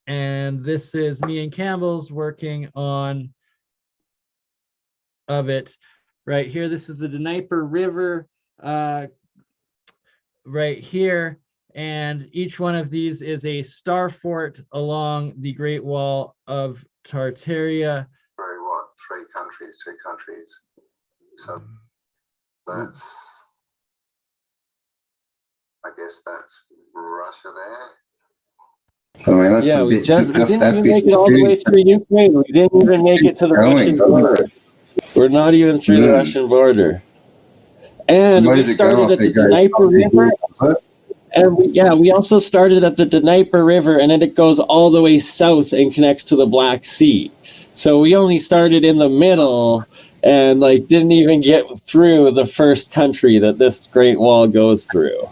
And this is me and Campbell's working on of it right here. This is the Dnieper River right here. And each one of these is a star fort along the Great Wall of Tartaria. What, three countries. So that's, I guess that's Russia there. I mean, that's yeah, a we bit, didn't even bit make it all the way through Ukraine. We didn't even make it to the Russian border. We're not even through the Russian border. And we started at the Dnieper River. And we also started at the Dnieper River, and then it goes all the way south and connects to the Black Sea. So we only started in the middle and didn't even get through the first country that this Great Wall goes through.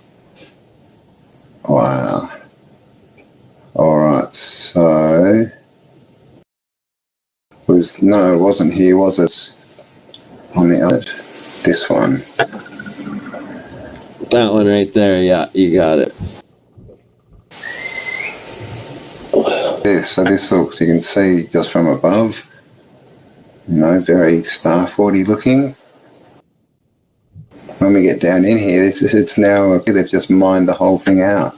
Wow. All right, so it wasn't here, was it? On the other, this one. That one right there, yeah, you got it. Yeah, so this looks, you can see just from above, very Starfordy looking. When we get down in here, it's now, they've just mined the whole thing out.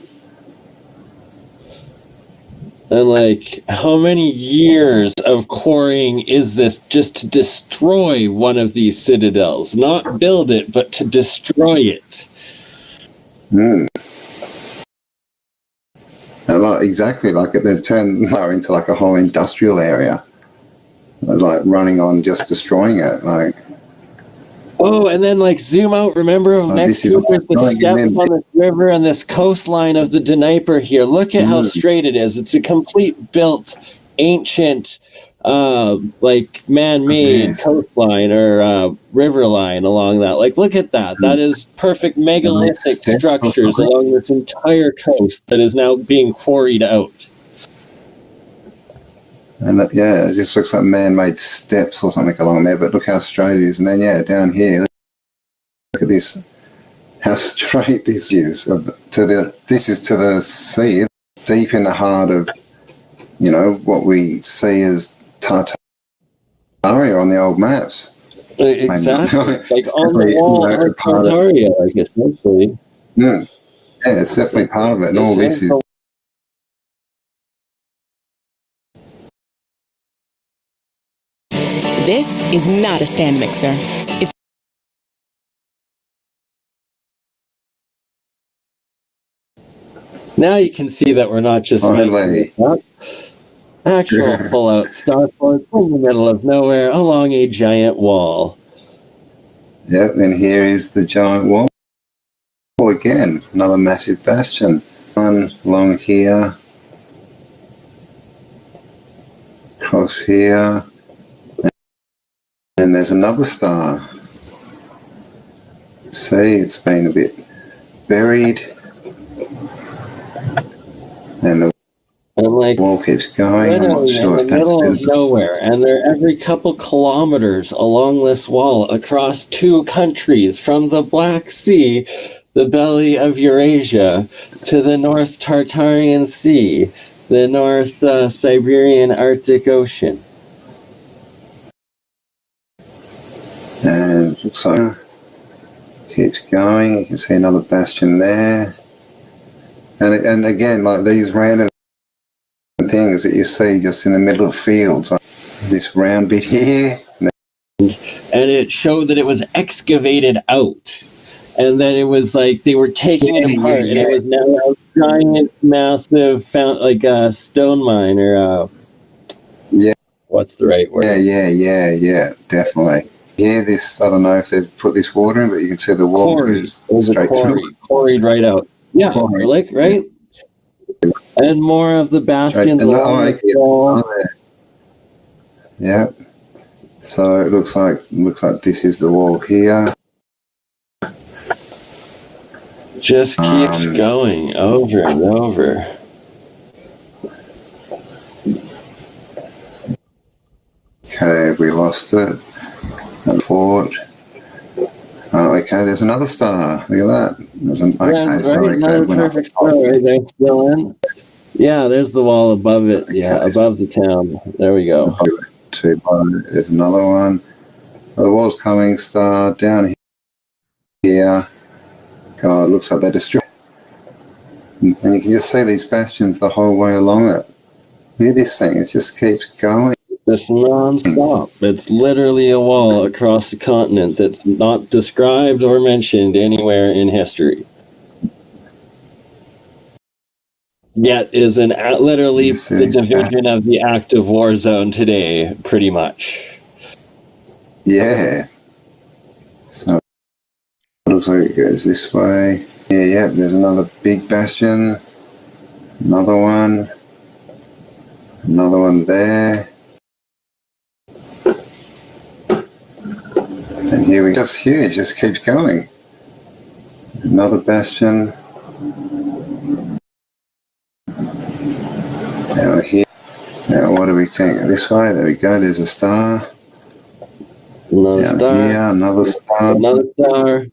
And how many years of quarrying is this just to destroy one of these citadels? Not build it, but to destroy it. Exactly, they've turned Mara into a whole industrial area. Running on just destroying it, Oh, and then zoom out. Remember, next to it, there's the steps on this river and this coastline of the Dnieper here. Look at how straight it is. It's a complete built, ancient, man-made coastline or river line along that. Look at that. That is perfect megalithic structures along this entire coast that is now being quarried out. And it just looks like man-made steps or something along there, but look how straight it is. And then, down here, look at this, how straight this is. This is to the sea. It's deep in the heart of, what we see as Tartaria on the old maps. Exactly. On the wall of Tartaria, essentially. Yeah, it's definitely part of it. And all this is... This is not a stand mixer. It's Now you can see that we're not just making it up. Actual full-out starport in the middle of nowhere along a giant wall. Yep, and here is the giant wall. Again, another massive bastion. One along here. Across here. And there's another star. See, it's been a bit buried. And the wall keeps going. I'm not sure if that's in the middle of nowhere, and they're every couple kilometers along this wall across 2 countries, from the Black Sea, the belly of Eurasia, to the North Tartarian Sea, the North Siberian Arctic Ocean. And it looks like it keeps going. You can see another bastion there. And again, like these random things that you see just in the middle of fields, like this round bit here. And it showed that it was excavated out. And then it was like they were taking it apart, and it was now a giant, massive, like a stone mine, or what's the right word? Yeah, definitely. Yeah, this, I don't know if they've put this water in, but you can see the wall goes straight through. Quarried right out. Yeah, like, right? And more of the bastions along the wall. Yeah. So it looks like this is the wall here. Just keeps going over and over. Okay, we lost it. And fort. Oh, okay, there's another star. Look at that. There's Another perfect star right there, still in. Yeah, there's the wall above it. Okay, above the town. There we go. There's another one. The wall's coming. Star down here. God, it looks like they destroyed. And you can just see these bastions the whole way along it. Look at this thing. It just keeps going. It's non-stop. It's literally a wall across the continent that's not described or mentioned anywhere in history. Yet is literally the division of the active war zone today, pretty much. Yeah. So it looks like it goes this way. Yeah, there's another big bastion. Another one. Another one there. And here we just huge, just keeps going. Another bastion. Now here. Now what do we think? This way, there we go, there's a star. Another star. Here, another star. Another star.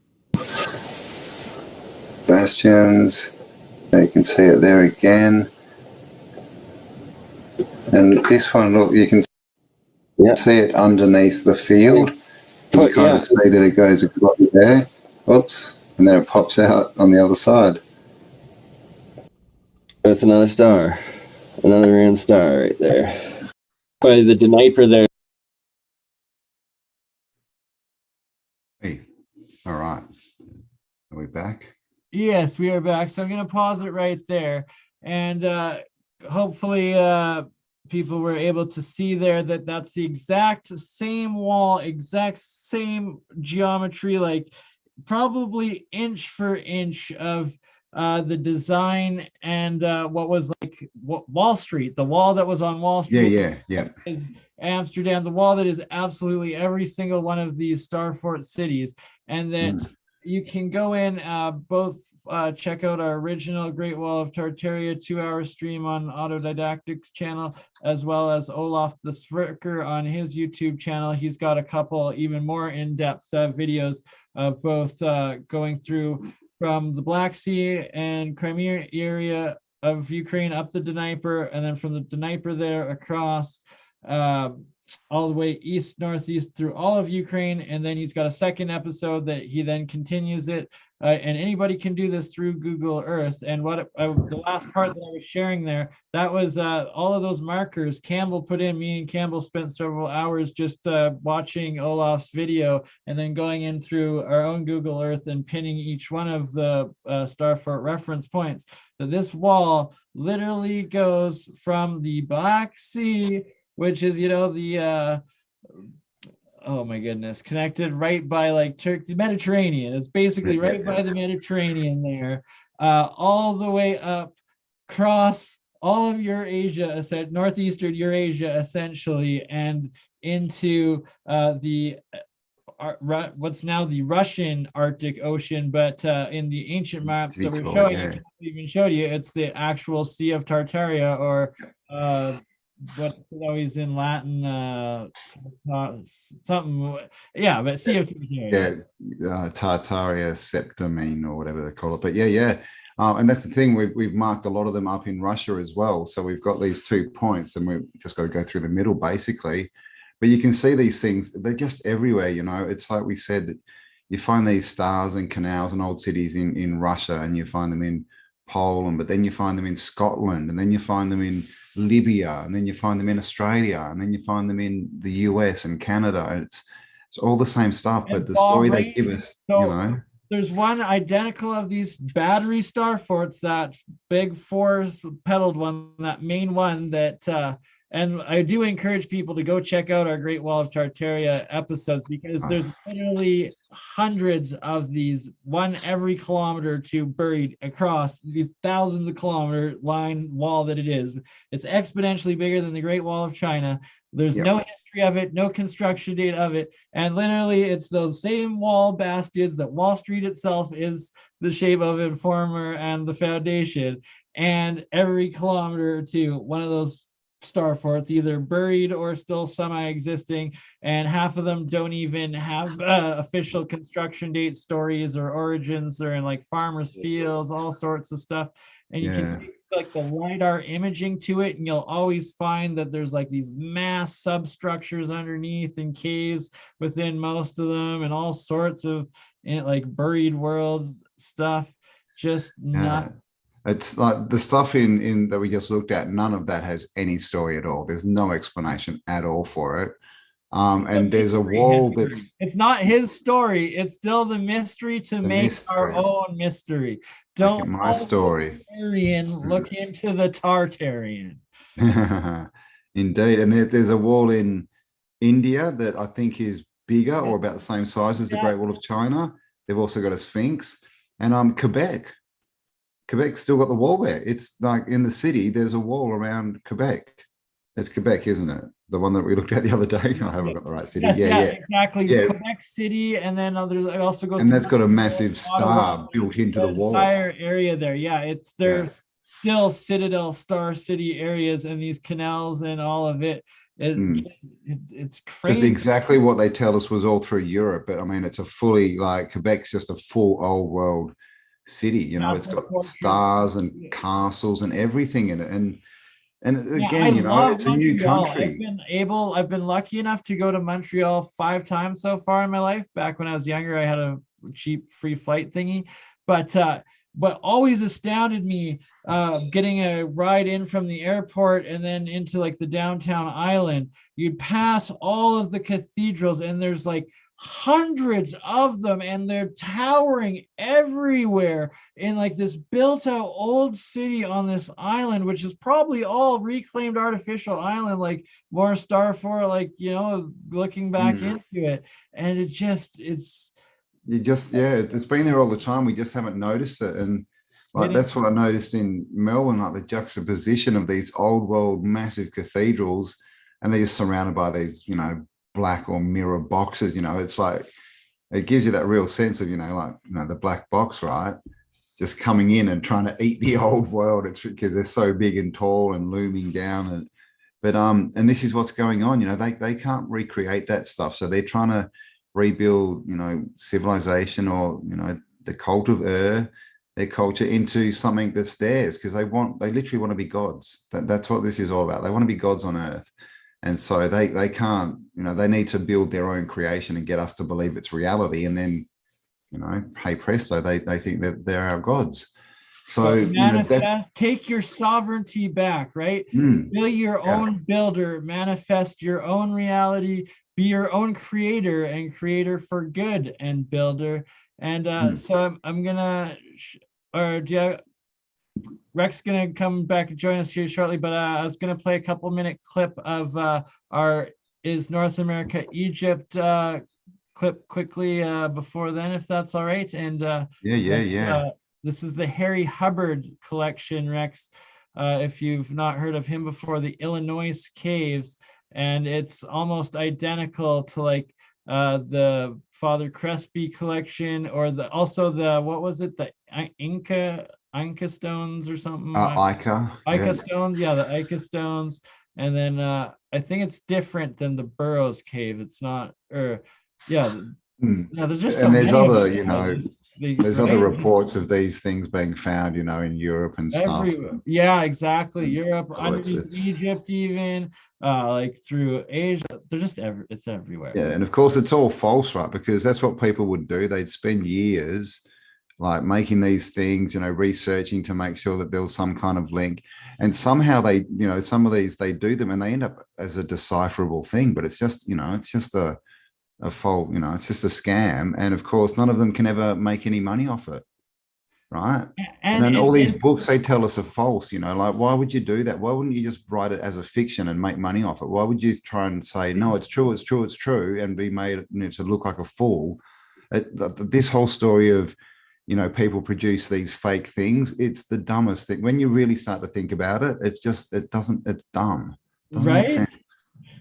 Bastions. You can see it there again. And this one, look, you can see it underneath the field. You kind of see that it goes across there. Oops. And then it pops out on the other side. That's another star. Another round star right there. By the Dnieper there. Hey, all right. Are we back? Yes, we are back. So I'm going to pause it right there. And hopefully people were able to see there that that's the exact same wall, exact same geometry, like probably inch for inch of the design and what was like Wall Street, the wall that was on Wall Street. Yeah. Is Amsterdam, the wall that is absolutely every single one of these Starfort cities, and that you can go in both check out our original Great Wall of Tartaria 2-hour stream on Autodidactics channel, as well as Olaf the Svirker on his YouTube channel. He's got a couple even more in-depth videos of both going through from the Black Sea and Crimea area of Ukraine up the Dnieper, and then from the Dnieper there across all the way east, northeast through all of Ukraine. And then he's got a second episode that he then continues it. And anybody can do this through Google Earth. And what the last part that I was sharing there, that was all of those markers Campbell put in. Me and Campbell spent several hours just watching Olaf's video and then going in through our own Google Earth and pinning each one of the Starfort reference points. That this wall literally goes from the Black Sea, which is, you know, the oh my goodness, connected right by like Turkey, the Mediterranean. It's basically right by the Mediterranean there, all the way up across all of Eurasia, northeastern Eurasia, essentially, and into the what's now the Russian Arctic Ocean, but in the ancient maps that we're showing, I even showed you, it's the actual Sea of Tartaria, or what's always in Latin, something, yeah, but Sea of Tartaria. Yeah, Tartaria, Septimine, or whatever they call it. But yeah. And that's the thing, we've marked a lot of them up in Russia as well. So we've got these 2 points, and we've just got to go through the middle, basically. But you can see these things, they're just everywhere, you know. It's like we said, that you find these stars and canals and old cities in Russia, and you find them in Poland, but then you find them in Scotland, and then you find them in Libya, and then you find them in Australia, and then you find them in the US and Canada. It's all the same stuff, but the story they give us, you know. There's one identical of these battery starforts, that big 4-pedaled one, that main one that and I do encourage people to go check out our Great Wall of Tartaria episodes, because there's literally hundreds of these, one every kilometer or two, buried across the thousands of kilometer wall that it is. It's exponentially bigger than the Great Wall of China. There's no history of it, no construction date of it. And literally it's those same wall bastions that Wall Street itself is the shape of, Informer and the Foundation. And every kilometer or two, one of those starforts either buried or still semi-existing, and half of them don't even have official construction date stories or origins. They're in like farmers' fields, all sorts of stuff. And you can take like the LiDAR imaging to it, and you'll always find that there's like these mass substructures underneath and caves within most of them, and all sorts of like buried world stuff. Just not. It's like the stuff in that we just looked at, none of that has any story at all. There's no explanation at all for it. And there's a wall that's... It's not his story. It's still the mystery to make our own mystery. Don't my story. Look into the Tartarian. Indeed. And there's a wall in India that I think is bigger or about the same size as the Great Wall of China. They've also got a Sphinx. And Quebec's still got the wall there. It's like in the city, there's a wall around Quebec. It's Quebec, isn't it? The one that we looked at the other day. I haven't got the right city. Yes, exactly. Yeah. Quebec City, and then it also goes. And that's got a massive star built into the wall. Entire area there. Yeah, it's still Citadel Star City areas, and these canals and all of it. It's crazy. Just exactly what they tell us was all through Europe. But I mean, it's a fully, like, Quebec's just a full old world city, you know. It's got stars and castles and everything in it, and again, you know, it's a new country. I've been lucky enough to go to Montreal 5 times so far in my life. Back when I was younger, I had a cheap free flight thingy, but always astounded me getting a ride in from the airport and then into like the downtown island. You pass all of the cathedrals, and there's like hundreds of them, and they're towering everywhere in like this built out old city on this island, which is probably all reclaimed artificial island, like more Starfort, like, you know, looking back into it. And it's been there all the time. We just haven't noticed it. And like, that's what I noticed in Melbourne, like the juxtaposition of these old world massive cathedrals, and they're just surrounded by these, you know, black or mirror boxes. You know, it's like, it gives you that real sense of, you know, like, you know, the black box, right, just coming in and trying to eat the old world. It's because they're so big and tall and looming down. And this is what's going on. You know, they can't recreate that stuff, so they're trying to rebuild, you know, civilization, or, you know, the cult of their culture into something that's theirs, because they literally want to be gods. That's what this is all about. They want to be gods on earth. And so they can't, you know, they need to build their own creation and get us to believe it's reality. And then, you know, hey presto, they think that they're our gods. So manifest, take your sovereignty back, right? Be your own builder, manifest your own reality, be your own creator, and creator for good and builder. And so I'm gonna, or do you, Rex gonna come back and join us here shortly, but I was gonna play a couple-minute clip of our Is North America Egypt clip quickly before then, if that's all right. And this is the Harry Hubbard collection, Rex. If you've not heard of him before, the Illinois Caves, and it's almost identical to like the Father Crespi collection, or also the, what was it, the Inca stones or something? Ica stones, yeah, the Ica stones. And then I think it's different than the Burroughs Cave. It's not, or yeah. No, there's just so there's many other, you know, there's other reports of these things being found, you know, in Europe and stuff. Yeah, exactly. Europe, underneath Egypt, even like through Asia. They're just it's everywhere. Yeah, and of course it's all false, right? Because that's what people would do. They'd spend years like making these things, you know, researching to make sure that there was some kind of link. And somehow they, you know, some of these, they do them and they end up as a decipherable thing, but it's just, you know, it's just a fault, you know, it's just a scam. And of course, none of them can ever make any money off it, right? And then all these books they tell us are false, you know, like, why would you do that? Why wouldn't you just write it as a fiction and make money off it? Why would you try and say, no, it's true, it's true, it's true, and be made, you know, to look like a fool? This whole story of, you know, people produce these fake things, it's the dumbest thing. When you really start to think about it, it's just, it's dumb. Doesn't make sense.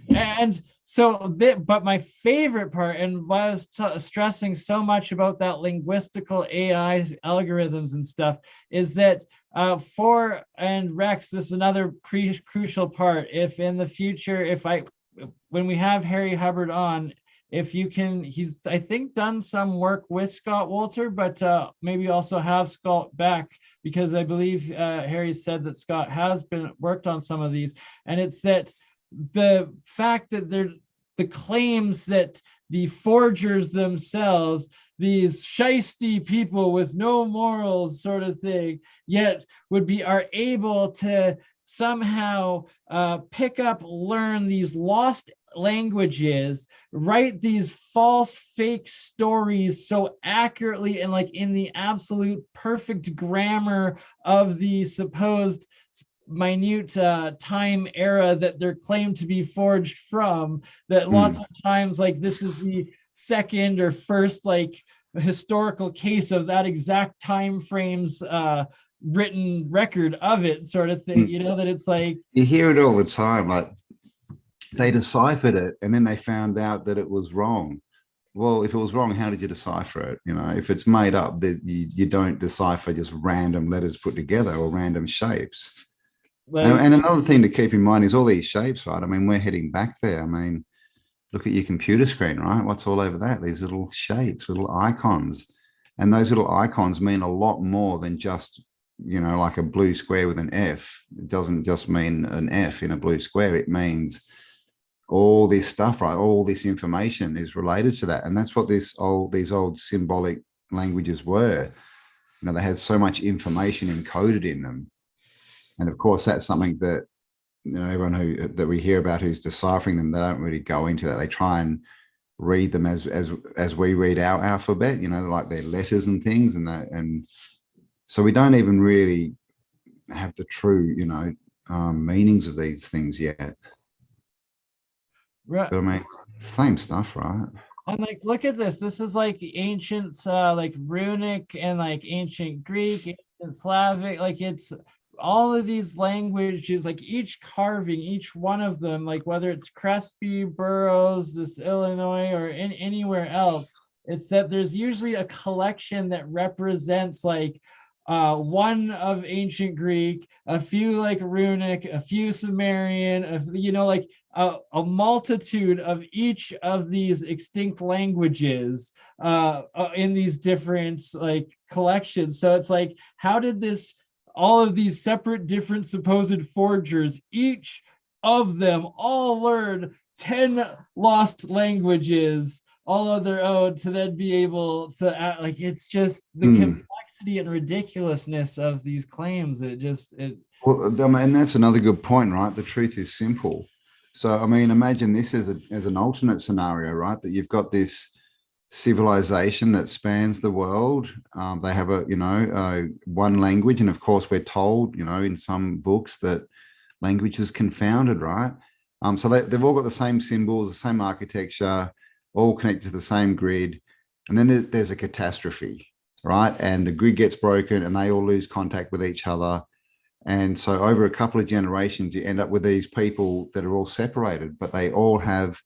And so, but my favorite part, and why I was stressing so much about that linguistical AI algorithms and stuff, is that and Rex, this is another crucial part. If in the future, when we have Harry Hubbard on, if you can, he's, I think, done some work with Scott Wolter, but maybe also have Scott back, because I believe Harry said that Scott has worked on some of these. And it's that the fact that the claims that the forgers themselves, these shisty people with no morals sort of thing, yet are able to somehow pick up, learn these lost languages, write these false fake stories so accurately and like in the absolute perfect grammar of the supposed minute time era that they're claimed to be forged from, that lots of times, like, this is the second or first like historical case of that exact time frames written record of it, sort of thing, you know, that it's like, you hear it all the time, like they deciphered it and then they found out that it was wrong. Well, if it was wrong, how did you decipher it? You know, if it's made up, that you don't decipher just random letters put together or random shapes. Like, and another thing to keep in mind is all these shapes, right? I mean, we're heading back there. I mean, look at your computer screen, right? What's all over that? These little shapes, little icons. And those little icons mean a lot more than just, you know, like a blue square with an F. It doesn't just mean an F in a blue square. It means all this stuff, right? All this information is related to that. And that's what these old symbolic languages were. You know, they had so much information encoded in them. And of course, that's something that, you know, everyone that we hear about who's deciphering them, they don't really go into that. They try and read them as we read our alphabet, you know, like their letters and things, and so we don't even really have the true, you know, meanings of these things yet. Right. But I mean, same stuff, right? And like, look at this. This is like ancient, like runic and like ancient Greek, ancient Slavic. Like, it's all of these languages, like each carving, each one of them, like whether it's Crespi, Burroughs, this Illinois, or anywhere else, it's that there's usually a collection that represents like one of ancient Greek, a few like runic, a few Sumerian, you know, like a multitude of each of these extinct languages in these different like collections. So it's like, how did all of these separate different supposed forgers, each of them all learn 10 lost languages all on their own to then be able to act. Like, it's just the complexity and ridiculousness of these claims. Well, I mean, that's another good point, right? The truth is simple. So, I mean, imagine this as an alternate scenario, right? That you've got this civilization that spans the world. They have one language, and of course, we're told, in some books that language is confounded, right? So they've all got the same symbols, the same architecture, all connected to the same grid, and then there's a catastrophe, right? And the grid gets broken, and they all lose contact with each other. And so over a couple of generations, you end up with these people that are all separated, but they all have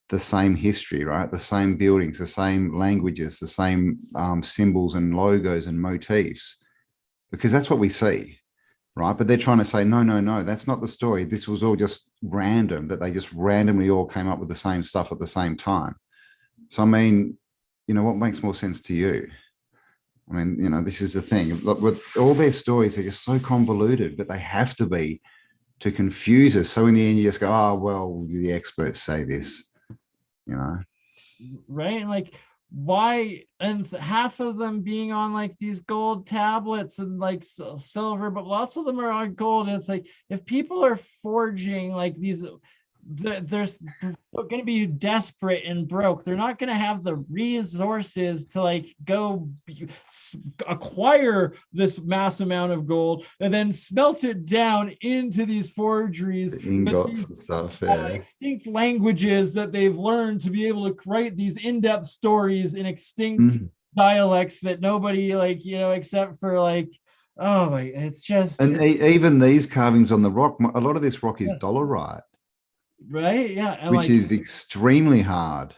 the same history, right? The same buildings, the same languages, the same symbols and logos and motifs, because that's what we see, right? But they're trying to say, no, that's not the story. This was all just random, that they just randomly all came up with the same stuff at the same time. So, I mean, what makes more sense to you? I mean, this is the thing. Look, with all their stories, they're just so convoluted, but they have to be to confuse us. So in the end, you just go, oh, well, the experts say this, Right? Like, why? And half of them being on like these gold tablets and like silver, but lots of them are on gold. And it's like, if people are forging like these, there's going to be desperate and broke. They're not going to have the resources to like go acquire this mass amount of gold and then smelt it down into these forgeries, ingots and stuff, yeah. Extinct languages that they've learned to be able to write these in-depth stories in extinct dialects that nobody except for oh my, it's just. And even these carvings on the rock, a lot of this rock is dolerite. Right, yeah, and which is extremely hard.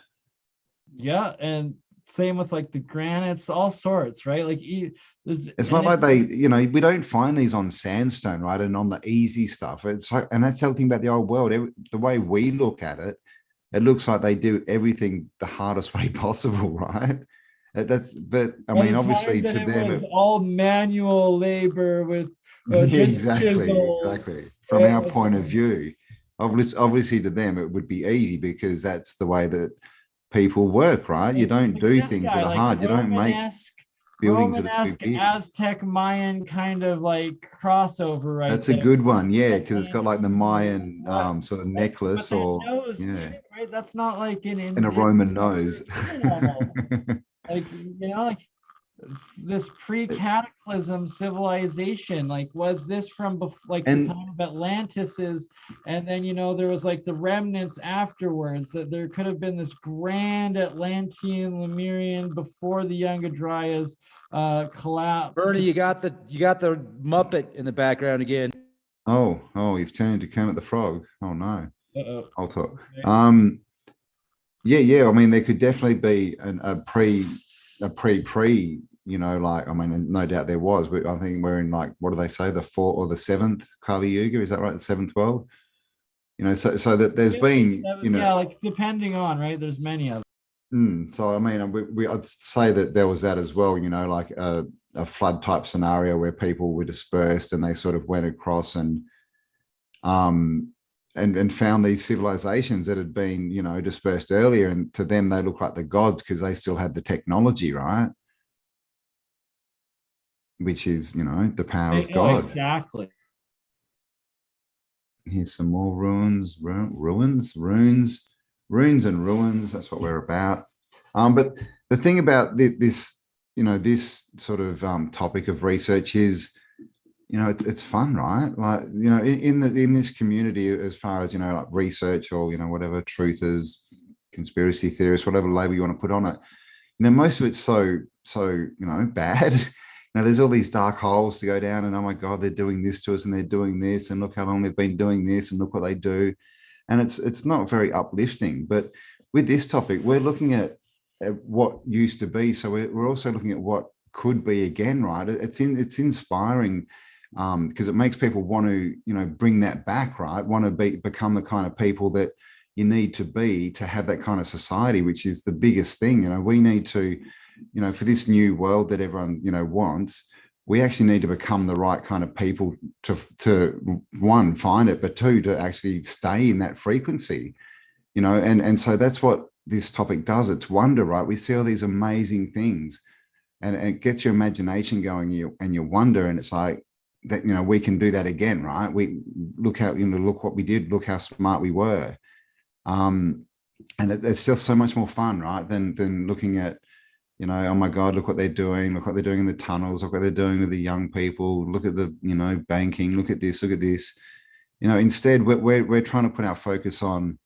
Yeah, and same with like the granites, all sorts, right? Like it's not like they, we don't find these on sandstone, right? And on the easy stuff, it's like, and that's the other thing about the old world. The way we look at it, it looks like they do everything the hardest way possible, right? But I mean, obviously to them, it's all manual labor with exactly. From our point of view. Obviously to them it would be easy because that's the way that people work, right? You don't do things that are hard. You don't make buildings that are too big. Aztec Mayan kind of like crossover, right? That's a good one, yeah, because it's got like the Mayan sort of necklace or right? That's not like in a Roman nose. like this pre-cataclysm civilization, like was this from the time of Atlantis's, and then there was like the remnants afterwards, that there could have been this grand Atlantean Lemurian before the Younger Dryas collapse. Bernie, you got the Muppet in the background again. Oh, you've turned into Kermit the Frog. Oh no. I'll talk. Okay. Yeah. I mean, there could definitely be a pre, I mean, no doubt there was, but I think we're in what do they say, the 4th or the 7th Kali Yuga? Is that right? The 7th world? So that there's been, like depending on, right? There's many of them. So, I mean, I'd say that there was that as well, like a flood type scenario where people were dispersed and they sort of went across and found these civilizations that had been, dispersed earlier. And to them, they look like the gods because they still had the technology, right? Which is, the power of God. Exactly. Here's some more runes. That's what we're about. But the thing about this, this sort of topic of research is, it's fun, right? Like, in this community, as far as, like research or, whatever, truthers, conspiracy theorists, whatever label you want to put on it, most of it's so bad. Now, there's all these dark holes to go down and, oh my God, they're doing this to us and they're doing this and look how long they've been doing this and look what they do. And it's not very uplifting. But with this topic, we're looking at what used to be. So we're also looking at what could be again, right? It's inspiring because it makes people want to, bring that back, right? Want to become the kind of people that you need to be to have that kind of society, which is the biggest thing. We need to, for this new world that everyone, wants, we actually need to become the right kind of people to one, find it, but two, to actually stay in that frequency, you know, and so that's what this topic does. It's wonder, right? We see all these amazing things, and it gets your imagination going, and you wonder, and it's like that, you know, we can do that again, right? We look how, you know, look what we did, look how smart we were. And it's just so much more fun, right? Than looking at, you know, oh my God, look what they're doing. Look what they're doing in the tunnels. Look what they're doing with the young people. Look at the, you know, banking. Look at this. Look at this. You know, instead, we're trying to put our focus on,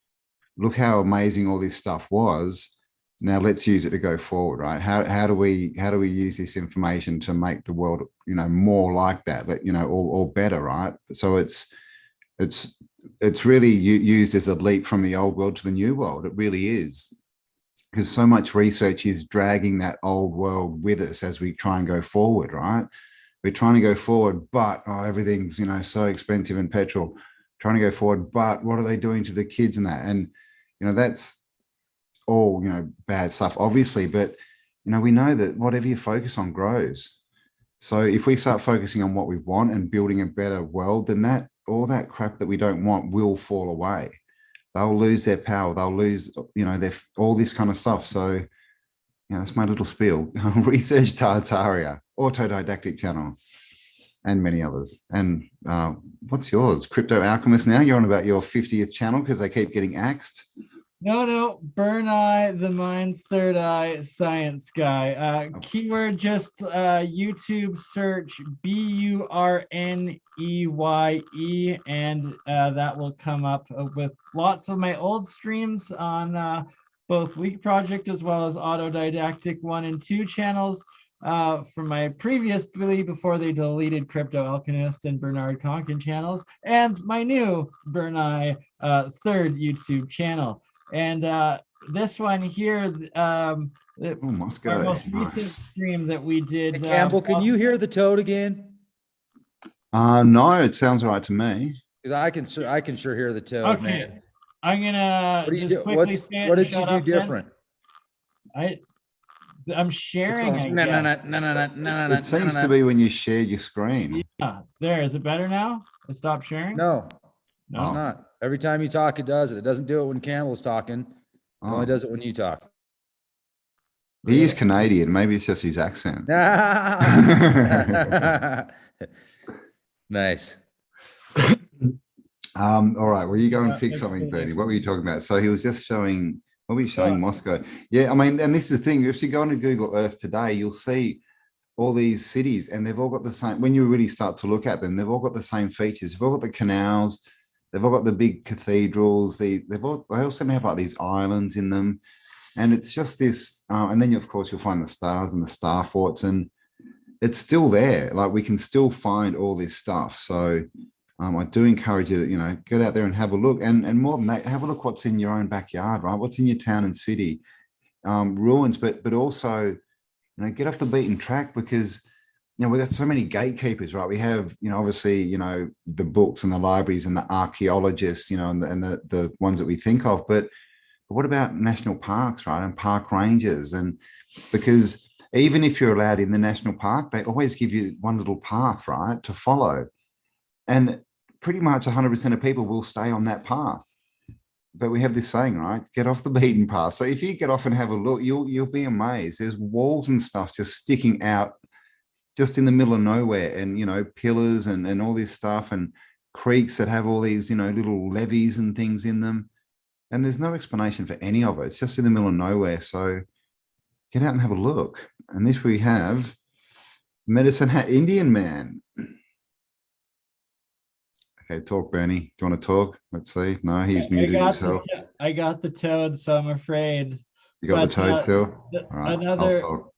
look how amazing all this stuff was. Now let's use it to go forward, right? How do we use this information to make the world, you know, more like that, but, you know, or better, right? So it's really used as a leap from the old world to the new world. It really is. Because so much research is dragging that old world with us as we try and go forward, right? We're trying to go forward, but everything's, you know, so expensive in petrol. Trying to go forward, but what are they doing to the kids and that? And, you know, that's all, you know, bad stuff, obviously. But, you know, we know that whatever you focus on grows. So if we start focusing on what we want and building a better world, then that all that crap that we don't want will fall away. They'll lose their power. They'll lose, you know, their all this kind of stuff. So, you know, that's my little spiel. Research Tartaria, autodidactic channel, and many others. And what's yours? Crypto Alchemist now? You're on about your 50th channel because they keep getting axed. No, BurnEye, the mind's third eye, science guy. Keyword just YouTube search BURNEYE, and that will come up with lots of my old streams on both Leak Project as well as Autodidactic 1 and 2 channels from my previously before they deleted Crypto Alchemist and Bernard Conkin channels, and my new BurnEye third YouTube channel. And this one here, our most recent stream that we did. Hey, Campbell, can you hear the toad again? No, it sounds right to me. Because I can sure hear the toad, okay, man. I'm gonna just quickly say it. What did you do different? I'm sharing. It seems to be when you share your screen. Yeah, there. Is it better now? It stopped sharing? No, it's not. Every time you talk, it does it. It doesn't do it when Campbell's talking. It only does it when you talk. He is Canadian. Maybe it's just his accent. Nice. All right. Well, you go and fix something, Bernie. What were you talking about? So he was just showing, what were you showing? Moscow. Yeah, I mean, and this is the thing. If you go onto Google Earth today, you'll see all these cities, and they've all got the same, when you really start to look at them, they've all got the same features. They've all got the canals. They've all got the big cathedrals. They also have like these islands in them. And it's just this, and then of course you'll find the stars and the star forts, and it's still there. Like we can still find all this stuff. So I do encourage you to, you know, get out there and have a look, and more than that, have a look what's in your own backyard, right? What's in your town and city, ruins, but also, you know, get off the beaten track, because, you know, we've got so many gatekeepers, right? We have, you know, obviously, you know, the books and the libraries and the archaeologists, you know, and the ones that we think of, but what about national parks, right? And park rangers? And because even if you're allowed in the national park, they always give you one little path, right, to follow. And pretty much 100% of people will stay on that path. But we have this saying, right? Get off the beaten path. So if you get off and have a look, you'll be amazed. There's walls and stuff just sticking out just in the middle of nowhere, and, you know, pillars and all this stuff, and creeks that have all these, you know, little levees and things in them. And there's no explanation for any of it. It's just in the middle of nowhere. So get out and have a look. And this we have Medicine Hat Indian Man. Okay, talk, Bernie. Do you want to talk? Let's see. No, he's muted himself. I got the toad, so I'm afraid. You got the toad still? All right, I'll talk.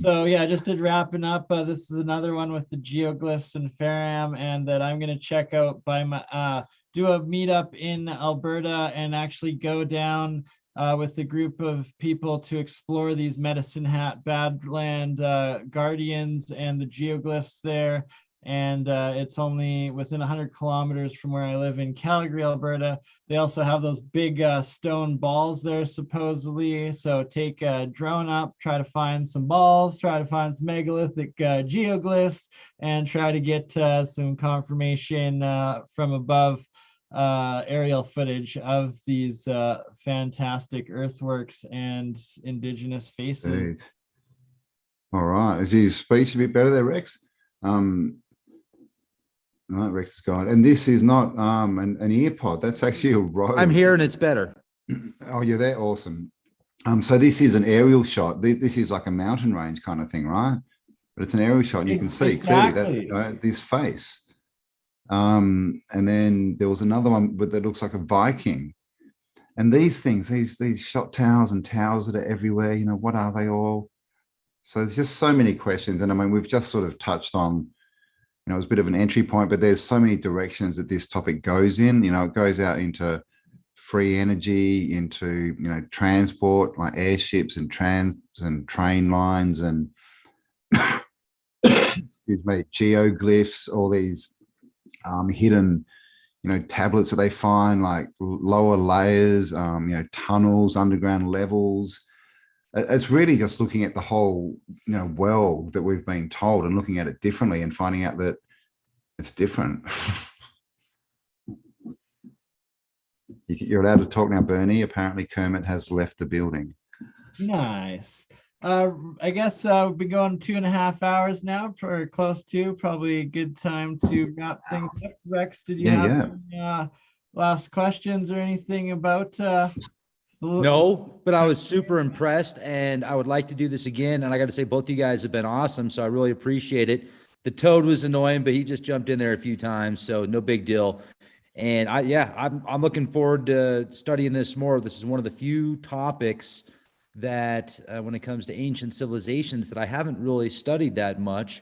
So yeah, just did wrapping up. This is another one with the geoglyphs and Faram, and that I'm going to check out by my do a meetup in Alberta and actually go down with a group of people to explore these Medicine Hat Badland guardians and the geoglyphs there. and it's only within 100 kilometers from where I live in Calgary, Alberta. They also have those big stone balls there, supposedly. So take a drone up, try to find some balls, try to find some megalithic geoglyphs, and try to get some confirmation from above aerial footage of these fantastic earthworks and indigenous faces. Dude. All right. Is his speech a bit better there, Rex? No, Rex is gone. And this is not an ear pod. That's actually a road. I'm here and it's better. Oh, you're there. Awesome. So this is an aerial shot. This is like a mountain range kind of thing, right? But it's an aerial shot, and you can see clearly that this face. And then there was another one that looks like a Viking. And these things, these shot towers and towers that are everywhere, you know, what are they all? So there's just so many questions. And I mean, we've just sort of touched on, you know, it's a bit of an entry point, but there's so many directions that this topic goes in. You know, it goes out into free energy, into, you know, transport, like airships and trams and train lines and excuse me, geoglyphs, all these hidden, you know, tablets that they find, like lower layers, you know, tunnels, underground levels. It's really just looking at the whole, you know, world that we've been told and looking at it differently and finding out that it's different. You're allowed to talk now, BurnEye. Apparently Kermit has left the building. Nice. I guess we've been going 2.5 hours now, or close to. Probably a good time to wrap things up. Rex, did you have any, last questions or anything about No, but I was super impressed and I would like to do this again. And I got to say, both you guys have been awesome. So I really appreciate it. The toad was annoying, but he just jumped in there a few times. So no big deal. And I'm looking forward to studying this more. This is one of the few topics that when it comes to ancient civilizations that I haven't really studied that much.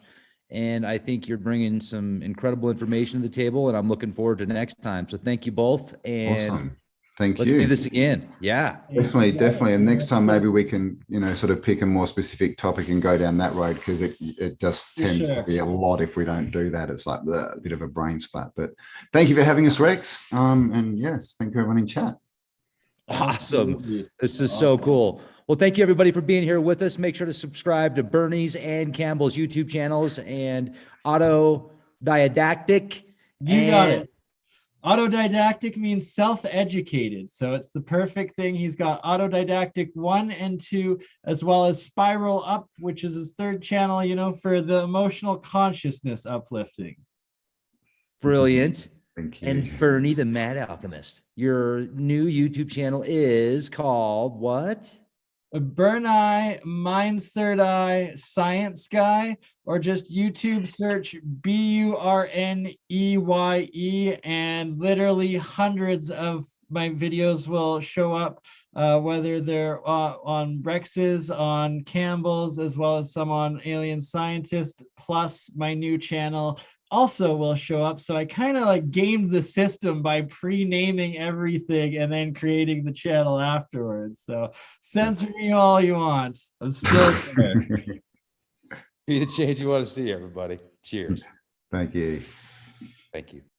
And I think you're bringing some incredible information to the table, and I'm looking forward to next time. So thank you both. And awesome. Thank you. Let's do this again. Yeah. Definitely. And next time, maybe we can, you know, sort of pick a more specific topic and go down that road, because it just tends to be a lot if we don't do that. It's like a bit of a brain splat. But thank you for having us, Rex. And yes, thank you everyone in chat. Awesome. This is so cool. Well, thank you everybody for being here with us. Make sure to subscribe to BurnEye's and Campbell's YouTube channels and Autodidactic. You got it. Autodidactic means self-educated, so it's the perfect thing. He's got Autodidactic 1 and 2, as well as Spiral Up, which is his third channel, you know, for the emotional consciousness uplifting. Brilliant. Thank you. And BurnEye, the Mad Alchemist. Your new YouTube channel is called what? BurnEye, Mine's Third Eye, ScienceGuy, or just YouTube search BURNEYE, and literally hundreds of my videos will show up, whether they're on Rex's, on Campbell's, as well as some on Alien Scientist, plus my new channel also will show up. So I kind of like gamed the system by pre-naming everything and then creating the channel afterwards. So censor me all you want. I'm still there. Be the change you want to see, everybody. Cheers. Thank you. Thank you.